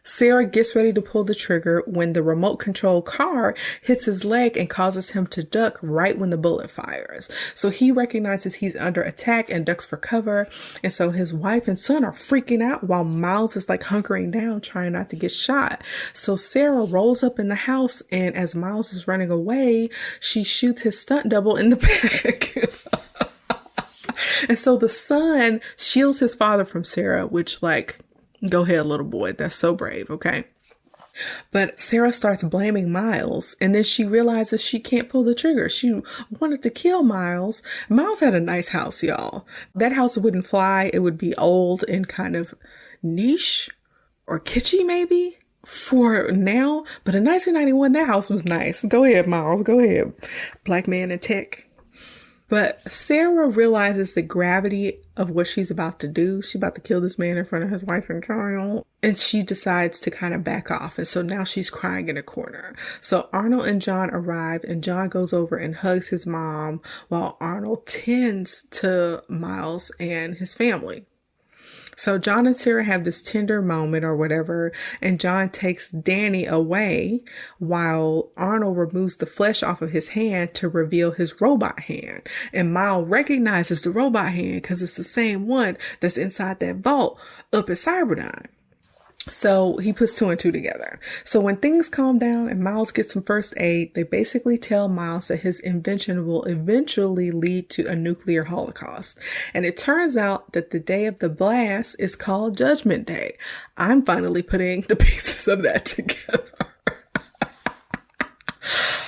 Speaker 1: Sarah gets ready to pull the trigger when the remote control car hits his leg and causes him to duck right when the bullet fires. So he recognizes he's under attack and ducks for cover. And so his wife and son are freaking out while Miles is like hunkering down, trying not to get shot. So Sarah rolls up in the house, and as Miles is running away, she shoots his stunt double in the back. And so the son shields his father from Sarah, which like, go ahead, little boy. That's so brave. Okay. But Sarah starts blaming Miles, and then she realizes she can't pull the trigger. She wanted to kill Miles. Miles had a nice house, y'all. That house wouldn't fly. It would be old and kind of niche or kitschy maybe for now. But in 1991, that house was nice. Go ahead, Miles. Go ahead. Black man in tech. But Sarah realizes the gravity of what she's about to do. She's about to kill this man in front of his wife and child. And she decides to kind of back off. And so now she's crying in a corner. So Arnold and John arrive, and John goes over and hugs his mom while Arnold tends to Miles and his family. So John and Sarah have this tender moment or whatever, and John takes Danny away while Arnold removes the flesh off of his hand to reveal his robot hand. And Miles recognizes the robot hand because it's the same one that's inside that vault up at Cyberdyne. So he puts two and two together. So when things calm down and Miles gets some first aid, they basically tell Miles that his invention will eventually lead to a nuclear holocaust. And it turns out that the day of the blast is called Judgment Day. I'm finally putting the pieces of that together.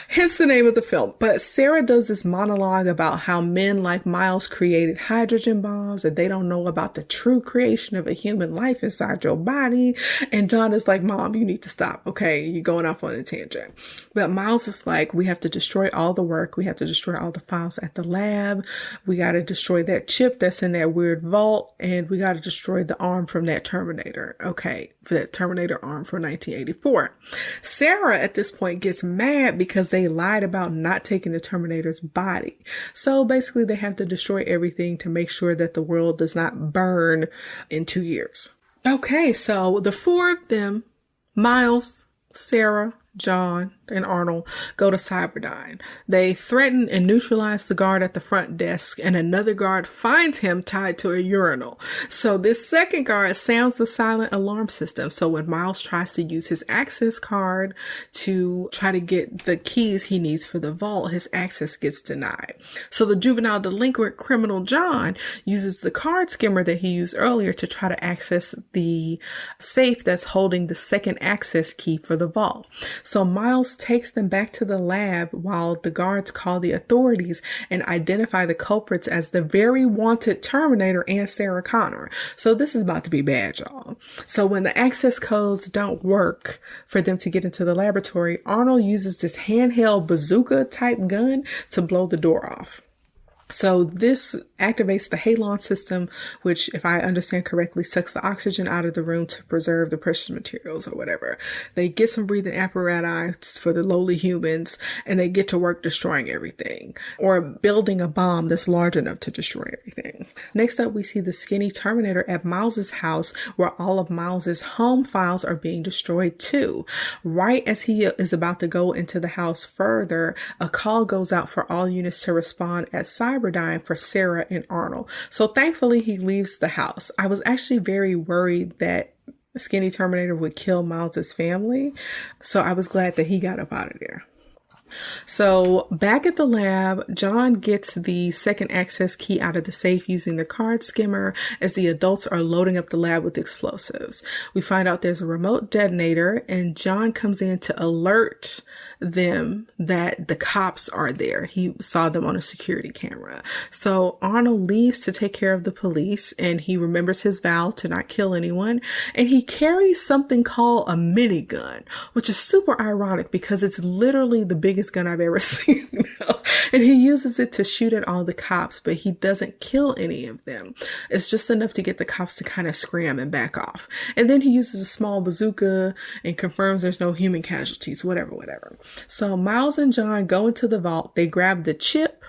Speaker 1: Hence the name of the film. But Sarah does this monologue about how men like Miles created hydrogen bombs, and they don't know about the true creation of a human life inside your body. And John is like, Mom, you need to stop. Okay, you're going off on a tangent. But Miles is like, we have to destroy all the work. We have to destroy all the files at the lab. We got to destroy that chip that's in that weird vault. And we got to destroy the arm from that Terminator. Okay, for that Terminator arm from 1984. Sarah at this point gets mad because they lied about not taking the Terminator's body. So basically they have to destroy everything to make sure that the world does not burn in 2 years. Okay, so the four of them, Miles, Sarah, John, and Arnold, go to Cyberdyne. They threaten and neutralize the guard at the front desk, and another guard finds him tied to a urinal. So this second guard sounds the silent alarm system. So when Miles tries to use his access card to try to get the keys he needs for the vault, his access gets denied. So the juvenile delinquent criminal John uses the card skimmer that he used earlier to try to access the safe that's holding the second access key for the vault. So Miles takes them back to the lab while the guards call the authorities and identify the culprits as the very wanted Terminator and Sarah Connor. So this is about to be bad, y'all. So when the access codes don't work for them to get into the laboratory, Arnold uses this handheld bazooka type gun to blow the door off. So this activates the halon system, which, if I understand correctly, sucks the oxygen out of the room to preserve the precious materials or whatever. They get some breathing apparatus for the lowly humans, and they get to work destroying everything, or building a bomb that's large enough to destroy everything. Next up, we see the skinny Terminator at Miles's house, where all of Miles's home files are being destroyed too. Right as he is about to go into the house further, a call goes out for all units to respond at Cyberdyne for Sarah and Arnold. So thankfully he leaves the house. I was actually very worried that Skinny Terminator would kill Miles's family. So I was glad that he got up out of there. So back at the lab, John gets the second access key out of the safe using the card skimmer as the adults are loading up the lab with explosives. We find out there's a remote detonator, and John comes in to alert them that the cops are there. He saw them on a security camera. So Arnold leaves to take care of the police, and he remembers his vow to not kill anyone, and he carries something called a minigun, which is super ironic because it's literally the biggest gun I've ever seen. And he uses it to shoot at all the cops, but he doesn't kill any of them. It's just enough to get the cops to kind of scram and back off. And then he uses a small bazooka and confirms there's no human casualties, whatever. So Miles and John go into the vault. They grab the chip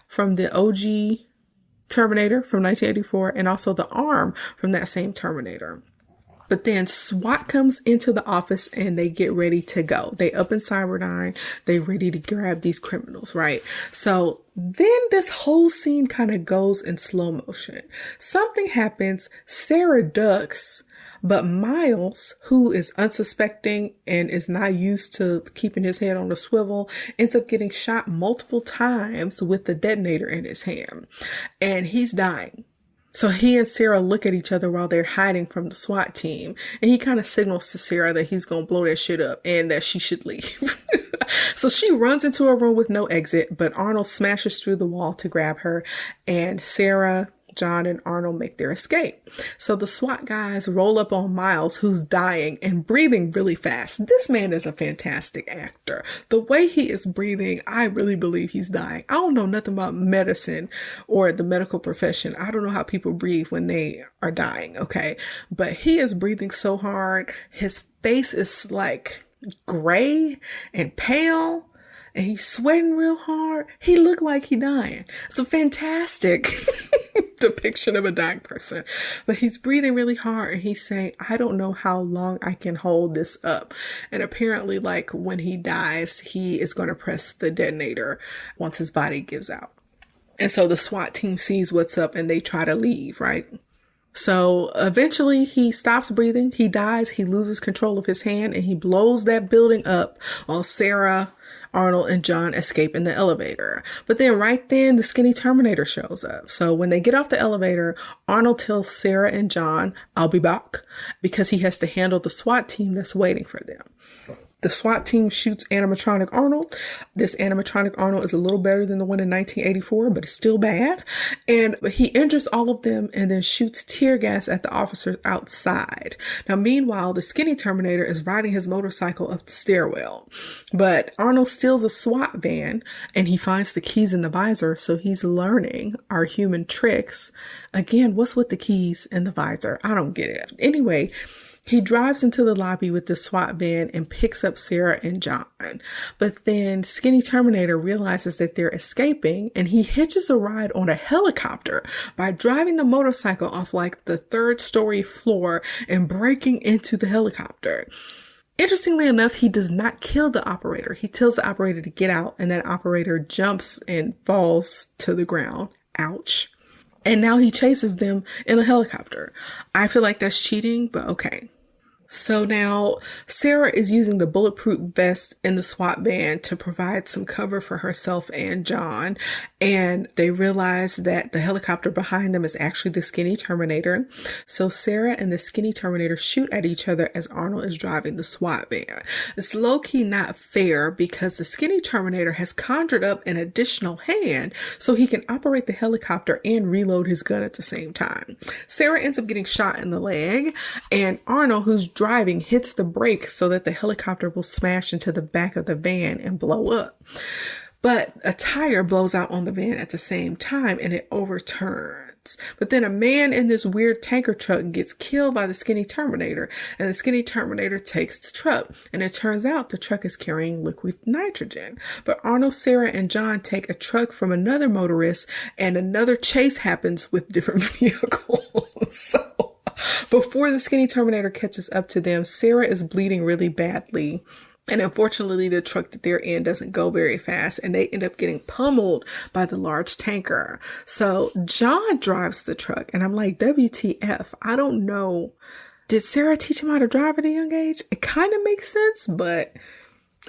Speaker 1: from the OG Terminator from 1984 and also the arm from that same Terminator. But then SWAT comes into the office and they get ready to go. They up in Cyberdyne. They ready to grab these criminals, right? So then this whole scene kind of goes in slow motion. Something happens. Sarah ducks. But Miles, who is unsuspecting and is not used to keeping his head on the swivel, ends up getting shot multiple times with the detonator in his hand. And he's dying. So he and Sarah look at each other while they're hiding from the SWAT team. And he kind of signals to Sarah that he's going to blow that shit up and that she should leave. So she runs into a room with no exit, but Arnold smashes through the wall to grab her. And Sarah John and Arnold make their escape. So the SWAT guys roll up on Miles, who's dying and breathing really fast. This man is a fantastic actor. The way he is breathing, I really believe he's dying. I don't know nothing about medicine or the medical profession. I don't know how people breathe when they are dying, okay? But he is breathing so hard. His face is like gray and pale. And he's sweating real hard. He looked like he dying. It's a fantastic depiction of a dying person. But he's breathing really hard and he's saying, I don't know how long I can hold this up. And apparently, like, when he dies, he is going to press the detonator once his body gives out. And so the SWAT team sees what's up and they try to leave, right? So eventually he stops breathing. He dies. He loses control of his hand and he blows that building up while Sarah, Arnold, and John escape in the elevator. But then right then, the skinny Terminator shows up. So when they get off the elevator, Arnold tells Sarah and John, I'll be back, because he has to handle the SWAT team that's waiting for them. The SWAT team shoots animatronic Arnold. This animatronic Arnold is a little better than the one in 1984, but it's still bad. And he injures all of them and then shoots tear gas at the officers outside. Now, meanwhile, the skinny Terminator is riding his motorcycle up the stairwell. But Arnold steals a SWAT van and he finds the keys in the visor. So he's learning our human tricks. Again, what's with the keys in the visor? I don't get it. Anyway, he drives into the lobby with the SWAT van and picks up Sarah and John. But then Skinny Terminator realizes that they're escaping and he hitches a ride on a helicopter by driving the motorcycle off like the 3rd-story floor and breaking into the helicopter. Interestingly enough, he does not kill the operator. He tells the operator to get out and that operator jumps and falls to the ground. Ouch. And now he chases them in a helicopter. I feel like that's cheating, but okay. So now Sarah is using the bulletproof vest in the SWAT van to provide some cover for herself and John. And they realize that the helicopter behind them is actually the skinny Terminator. So Sarah and the skinny Terminator shoot at each other as Arnold is driving the SWAT van. It's low-key not fair because the skinny Terminator has conjured up an additional hand so he can operate the helicopter and reload his gun at the same time. Sarah ends up getting shot in the leg, and Arnold, who's driving, hits the brakes so that the helicopter will smash into the back of the van and blow up. But a tire blows out on the van at the same time and it overturns. But then a man in this weird tanker truck gets killed by the skinny Terminator, and the skinny Terminator takes the truck. And it turns out the truck is carrying liquid nitrogen. But Arnold, Sarah, and John take a truck from another motorist, and another chase happens with different vehicles. So before the skinny Terminator catches up to them, Sarah is bleeding really badly. And unfortunately, the truck that they're in doesn't go very fast and they end up getting pummeled by the large tanker. So John drives the truck and I'm like, WTF? I don't know. Did Sarah teach him how to drive at a young age? It kind of makes sense, but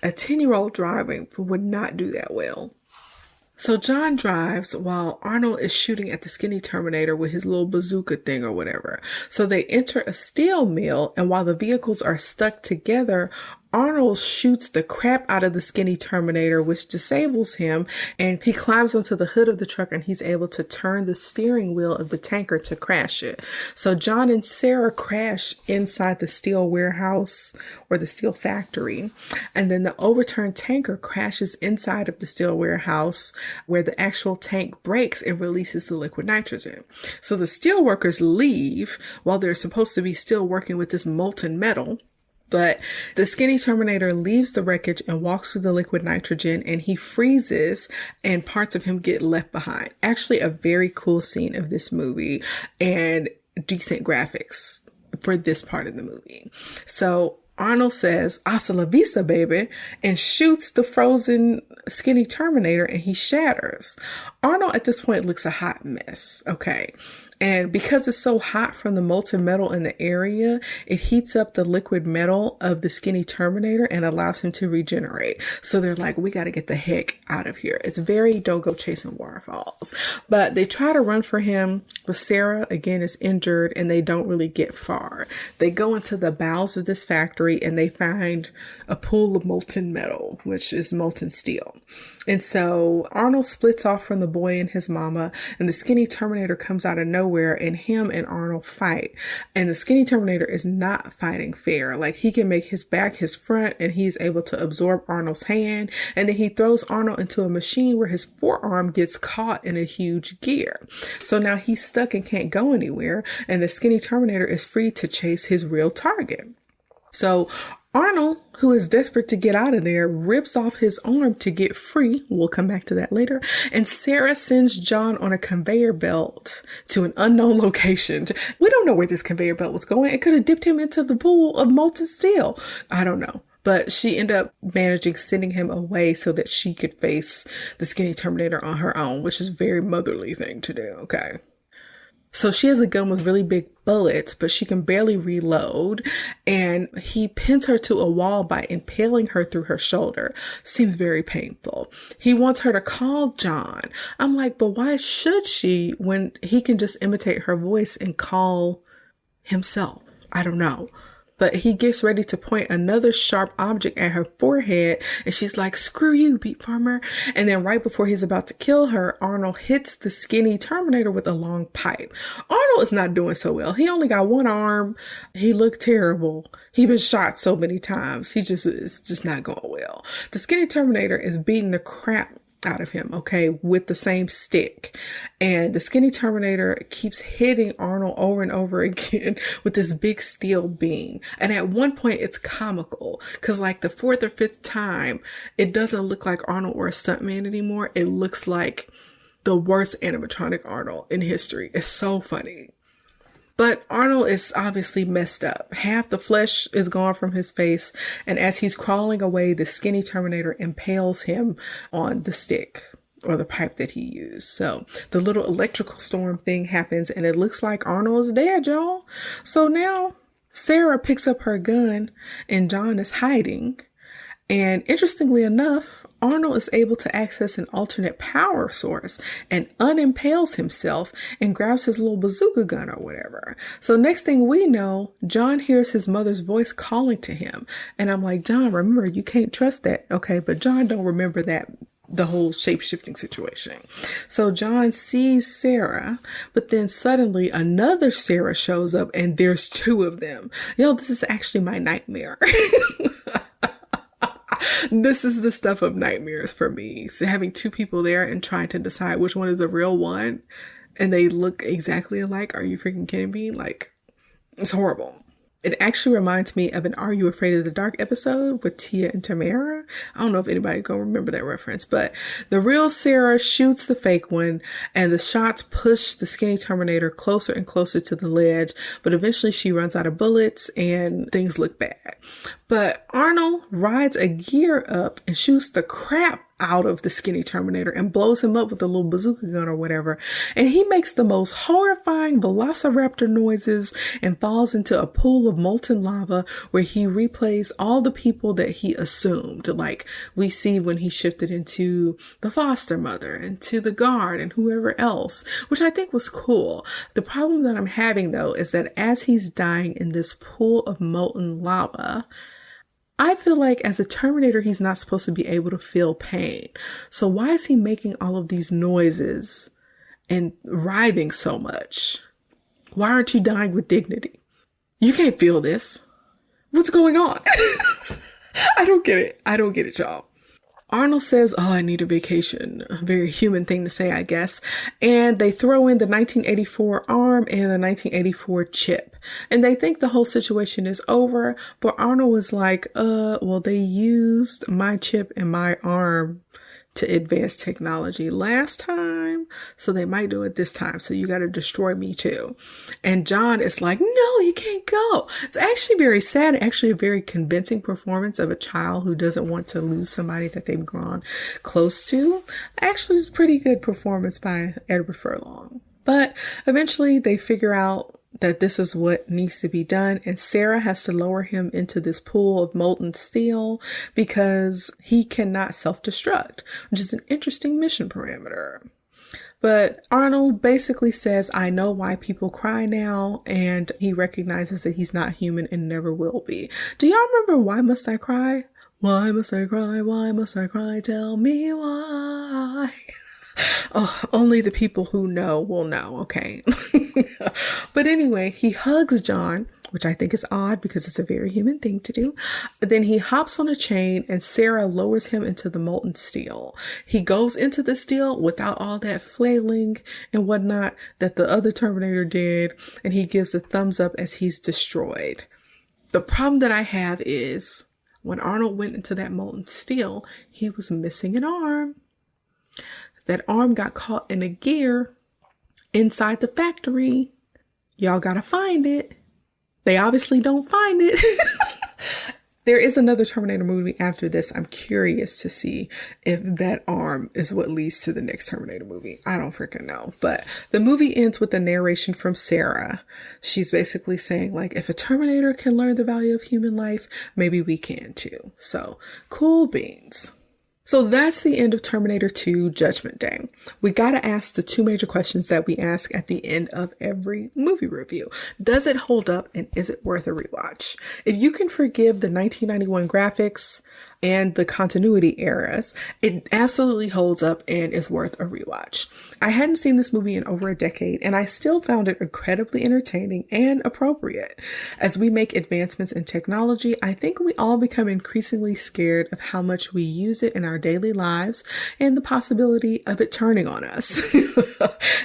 Speaker 1: a 10-year-old driving would not do that well. So John drives while Arnold is shooting at the skinny Terminator with his little bazooka thing or whatever. So they enter a steel mill, and while the vehicles are stuck together, Arnold shoots the crap out of the skinny Terminator, which disables him, and he climbs onto the hood of the truck and he's able to turn the steering wheel of the tanker to crash it. So John and Sarah crash inside the steel warehouse or the steel factory, and then the overturned tanker crashes inside of the steel warehouse where the actual tank breaks and releases the liquid nitrogen. So the steel workers leave while they're supposed to be still working with this molten metal. But the skinny Terminator leaves the wreckage and walks through the liquid nitrogen and he freezes and parts of him get left behind. Actually, a very cool scene of this movie and decent graphics for this part of the movie. So Arnold says, "Hasta la vista, baby," and shoots the frozen skinny Terminator and he shatters. Arnold at this point looks a hot mess. Okay. And because it's so hot from the molten metal in the area, it heats up the liquid metal of the skinny Terminator and allows him to regenerate. So they're like, we got to get the heck out of here. It's very don't go chasing waterfalls. But they try to run for him, but Sarah, again, is injured and they don't really get far. They go into the bowels of this factory and they find a pool of molten metal, which is molten steel. And so Arnold splits off from the boy and his mama, and the skinny Terminator comes out of nowhere, and him and Arnold fight. And the skinny Terminator is not fighting fair. Like, he can make his back his front, and he's able to absorb Arnold's hand. And then he throws Arnold into a machine where his forearm gets caught in a huge gear. So now he's stuck and can't go anywhere. And the skinny Terminator is free to chase his real target. So Arnold, who is desperate to get out of there, rips off his arm to get free. We'll come back to that later. And Sarah sends John on a conveyor belt to an unknown location. We don't know where this conveyor belt was going. It could have dipped him into the pool of molten steel. I don't know. But she ended up managing sending him away so that she could face the skinny Terminator on her own, which is a very motherly thing to do. Okay. So she has a gun with really big bullets, but she can barely reload. And he pins her to a wall by impaling her through her shoulder. Seems very painful. He wants her to call John. I'm like, but why should she when he can just imitate her voice and call himself? I don't know. But he gets ready to point another sharp object at her forehead. And she's like, screw you, Beat Farmer. And then right before he's about to kill her, Arnold hits the skinny Terminator with a long pipe. Arnold is not doing so well. He only got one arm. He looked terrible. He's been shot so many times. Is just not going well. The skinny Terminator is beating the crap out of him, okay, with the same stick. And the skinny Terminator keeps hitting Arnold over and over again with this big steel beam. And at one point it's comical because like the fourth or fifth time, it doesn't look like Arnold or a stuntman anymore. It looks like the worst animatronic Arnold in history. It's so funny. But Arnold is obviously messed up. Half the flesh is gone from his face. And as he's crawling away, the skinny Terminator impales him on the stick or the pipe that he used. So the little electrical storm thing happens and it looks like Arnold is dead, y'all. So now Sarah picks up her gun and John is hiding. And interestingly enough, Arnold is able to access an alternate power source and unimpales himself and grabs his little bazooka gun or whatever. So next thing we know, John hears his mother's voice calling to him. And I'm like, John, remember, you can't trust that. Okay, but John don't remember that, the whole shape-shifting situation. So John sees Sarah, but then suddenly another Sarah shows up and there's two of them. Yo, this is actually my nightmare. This is the stuff of nightmares for me. So having two people there and trying to decide which one is the real one and they look exactly alike. Are you freaking kidding me? Like, it's horrible. It actually reminds me of an Are You Afraid of the Dark episode with Tia and Tamara. I don't know if anybody gonna remember that reference, but the real Sarah shoots the fake one and the shots push the skinny Terminator closer and closer to the ledge, but eventually she runs out of bullets and things look bad. But Arnold rides a gear up and shoots the crap out of the skinny Terminator and blows him up with a little bazooka gun or whatever. And he makes the most horrifying velociraptor noises and falls into a pool of molten lava where he replays all the people that he assumed. Like we see when he shifted into the foster mother and to the guard and whoever else, which I think was cool. The problem that I'm having though is that as he's dying in this pool of molten lava, I feel like as a Terminator, he's not supposed to be able to feel pain. So why is he making all of these noises and writhing so much? Why aren't you dying with dignity? You can't feel this. What's going on? I don't get it. I don't get it, y'all. Arnold says, oh, I need a vacation. A very human thing to say, I guess. And they throw in the 1984 arm and the 1984 chip. And they think the whole situation is over. But Arnold was like, well, they used my chip and my arm to advance technology last time, so they might do it this time. So you got to destroy me too. And John is like, no, you can't go. It's actually very sad. Actually a very convincing performance of a child who doesn't want to lose somebody that they've grown close to. Actually, it's a pretty good performance by Edward Furlong. But eventually they figure out that this is what needs to be done, and Sarah has to lower him into this pool of molten steel because he cannot self-destruct, which is an interesting mission parameter. But Arnold basically says, I know why people cry now, and he recognizes that he's not human and never will be. Do y'all remember Why Must I Cry? Why must I cry? Why must I cry? Tell me why. Oh, only the people who know will know, okay? But anyway, he hugs John, which I think is odd because it's a very human thing to do. Then he hops on a chain and Sarah lowers him into the molten steel. He goes into the steel without all that flailing and whatnot that the other Terminator did, and he gives a thumbs up as he's destroyed. The problem that I have is when Arnold went into that molten steel, he was missing an arm. That arm got caught in a gear inside the factory. Y'all gotta find it. They obviously don't find it. There is another Terminator movie after this. I'm curious to see if that arm is what leads to the next Terminator movie. I don't freaking know. But the movie ends with a narration from Sarah. She's basically saying, like, if a Terminator can learn the value of human life, maybe we can too. So, cool beans. So that's the end of Terminator 2 Judgment Day. We gotta ask the two major questions that we ask at the end of every movie review. Does it hold up, and is it worth a rewatch? If you can forgive the 1991 graphics and the continuity eras, it absolutely holds up and is worth a rewatch. I hadn't seen this movie in over a decade, and I still found it incredibly entertaining and appropriate. As we make advancements in technology, I think we all become increasingly scared of how much we use it in our daily lives and the possibility of it turning on us.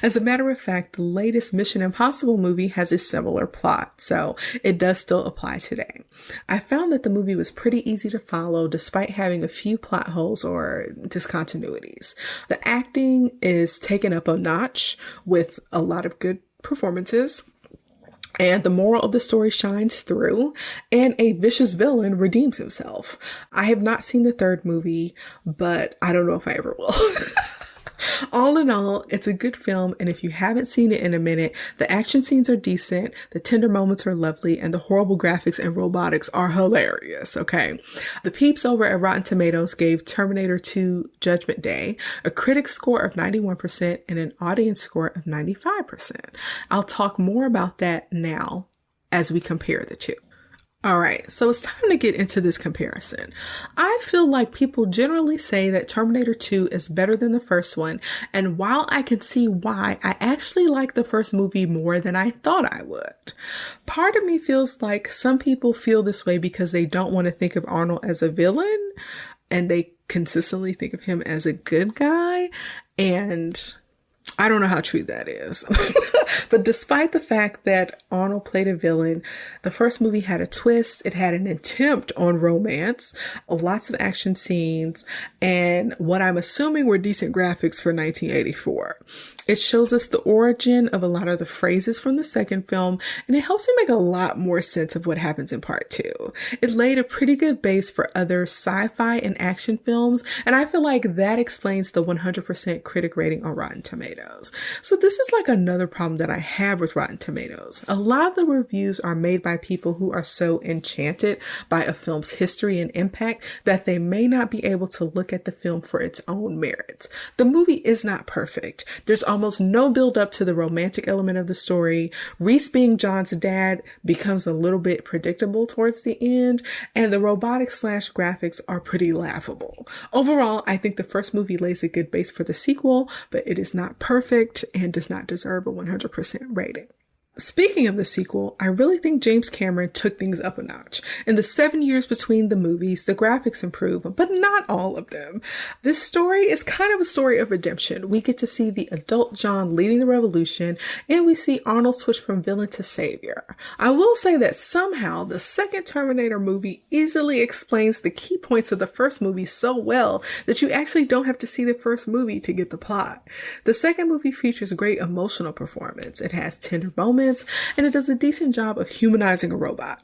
Speaker 1: As a matter of fact, the latest Mission Impossible movie has a similar plot, so it does still apply today. I found that the movie was pretty easy to follow despite having a few plot holes or discontinuities. The acting is taken up a notch with a lot of good performances, and the moral of the story shines through, and a vicious villain redeems himself. I have not seen the third movie, but I don't know if I ever will. All in all, it's a good film, and if you haven't seen it in a minute, the action scenes are decent, the tender moments are lovely, and the horrible graphics and robotics are hilarious, okay? The peeps over at Rotten Tomatoes gave Terminator 2 Judgment Day a critic score of 91% and an audience score of 95%. I'll talk more about that now as we compare the two. All right, so it's time to get into this comparison. I feel like people generally say that Terminator 2 is better than the first one, and while I can see why, I actually like the first movie more than I thought I would. Part of me feels like some people feel this way because they don't want to think of Arnold as a villain, and they consistently think of him as a good guy, and I don't know how true that is. But despite the fact that Arnold played a villain, the first movie had a twist. It had an attempt on romance, lots of action scenes, and what I'm assuming were decent graphics for 1984. It shows us the origin of a lot of the phrases from the second film, and it helps me make a lot more sense of what happens in part two. It laid a pretty good base for other sci-fi and action films, and I feel like that explains the 100% critic rating on Rotten Tomatoes. So this is like another problem that I have with Rotten Tomatoes. A lot of the reviews are made by people who are so enchanted by a film's history and impact that they may not be able to look at the film for its own merits. The movie is not perfect. There's almost no build up to the romantic element of the story. Reese being John's dad becomes a little bit predictable towards the end, and the robotics/graphics are pretty laughable. Overall, I think the first movie lays a good base for the sequel, but it is not perfect and does not deserve a 100% rating. Speaking of the sequel, I really think James Cameron took things up a notch. In the 7 years between the movies, the graphics improve, but not all of them. This story is kind of a story of redemption. We get to see the adult John leading the revolution, and we see Arnold switch from villain to savior. I will say that somehow the second Terminator movie easily explains the key points of the first movie so well that you actually don't have to see the first movie to get the plot. The second movie features great emotional performance. It has tender moments, and it does a decent job of humanizing a robot.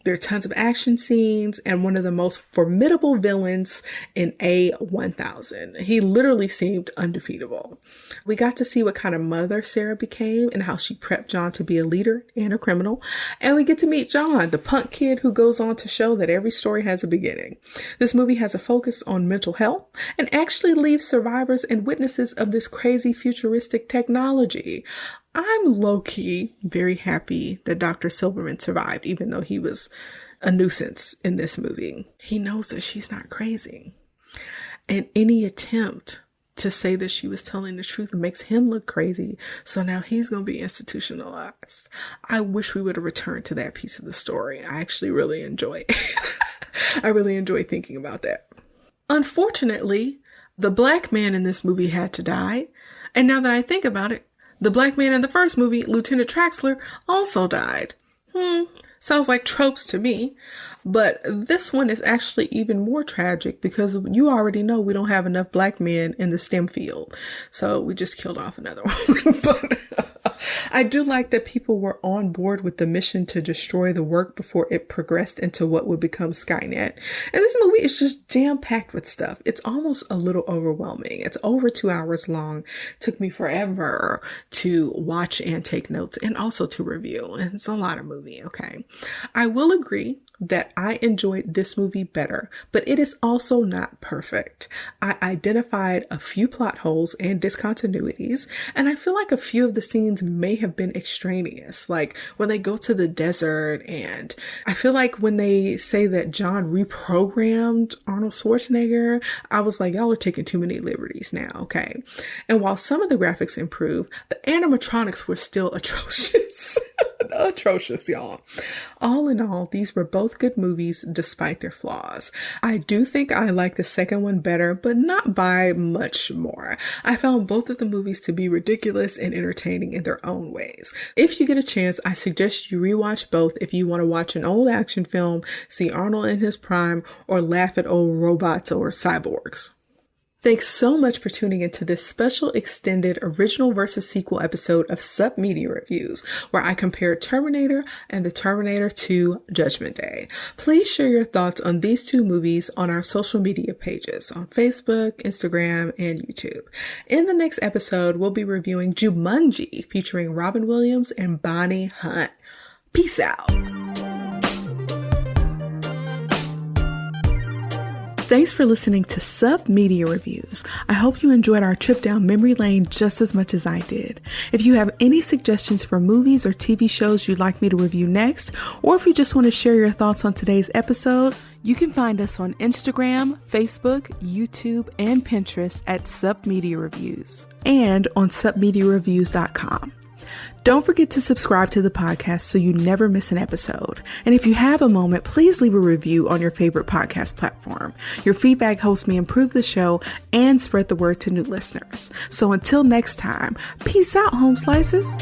Speaker 1: There are tons of action scenes and one of the most formidable villains in A1000. He literally seemed undefeatable. We got to see what kind of mother Sarah became and how she prepped John to be a leader and a criminal. And we get to meet John, the punk kid who goes on to show that every story has a beginning. This movie has a focus on mental health and actually leaves survivors and witnesses of this crazy futuristic technology. I'm low-key very happy that Dr. Silverman survived, even though he was a nuisance in this movie. He knows that she's not crazy. And any attempt to say that she was telling the truth makes him look crazy. So now he's going to be institutionalized. I wish we would have returned to that piece of the story. I actually really enjoy it. I really enjoy thinking about that. Unfortunately, the black man in this movie had to die. And now that I think about it, the black man in the first movie, Lieutenant Traxler, also died. Sounds like tropes to me. But this one is actually even more tragic because you already know we don't have enough black men in the STEM field. So we just killed off another one. But I do like that people were on board with the mission to destroy the work before it progressed into what would become Skynet. And this movie is just jam-packed with stuff. It's almost a little overwhelming. It's over 2 hours long. It took me forever to watch and take notes and also to review. And it's a lot of movie, okay? I will agree that I enjoyed this movie better, but it is also not perfect. I identified a few plot holes and discontinuities, and I feel like a few of the scenes may have been extraneous, like when they go to the desert, and I feel like when they say that John reprogrammed Arnold Schwarzenegger, I was like, y'all are taking too many liberties now, okay? And while some of the graphics improved, the animatronics were still atrocious. Atrocious, y'all. All in all, these were both good movies despite their flaws. I do think I like the second one better, but not by much more. I found both of the movies to be ridiculous and entertaining in their own ways. If you get a chance, I suggest you rewatch both if you want to watch an old action film, see Arnold in his prime, or laugh at old robots or cyborgs. Thanks so much for tuning into this special extended original versus sequel episode of Sup Media Reviews, where I compared Terminator and the Terminator 2 Judgment Day. Please share your thoughts on these two movies on our social media pages on Facebook, Instagram, and YouTube. In the next episode, we'll be reviewing Jumanji featuring Robin Williams and Bonnie Hunt. Peace out. Thanks for listening to Sup Media Reviews. I hope you enjoyed our trip down memory lane just as much as I did. If you have any suggestions for movies or TV shows you'd like me to review next, or if you just want to share your thoughts on today's episode, you can find us on Instagram, Facebook, YouTube, and Pinterest at Sup Media Reviews, and on supmediareviews.com. Don't forget to subscribe to the podcast so you never miss an episode. And if you have a moment, please leave a review on your favorite podcast platform. Your feedback helps me improve the show and spread the word to new listeners. So until next time, peace out, home slices.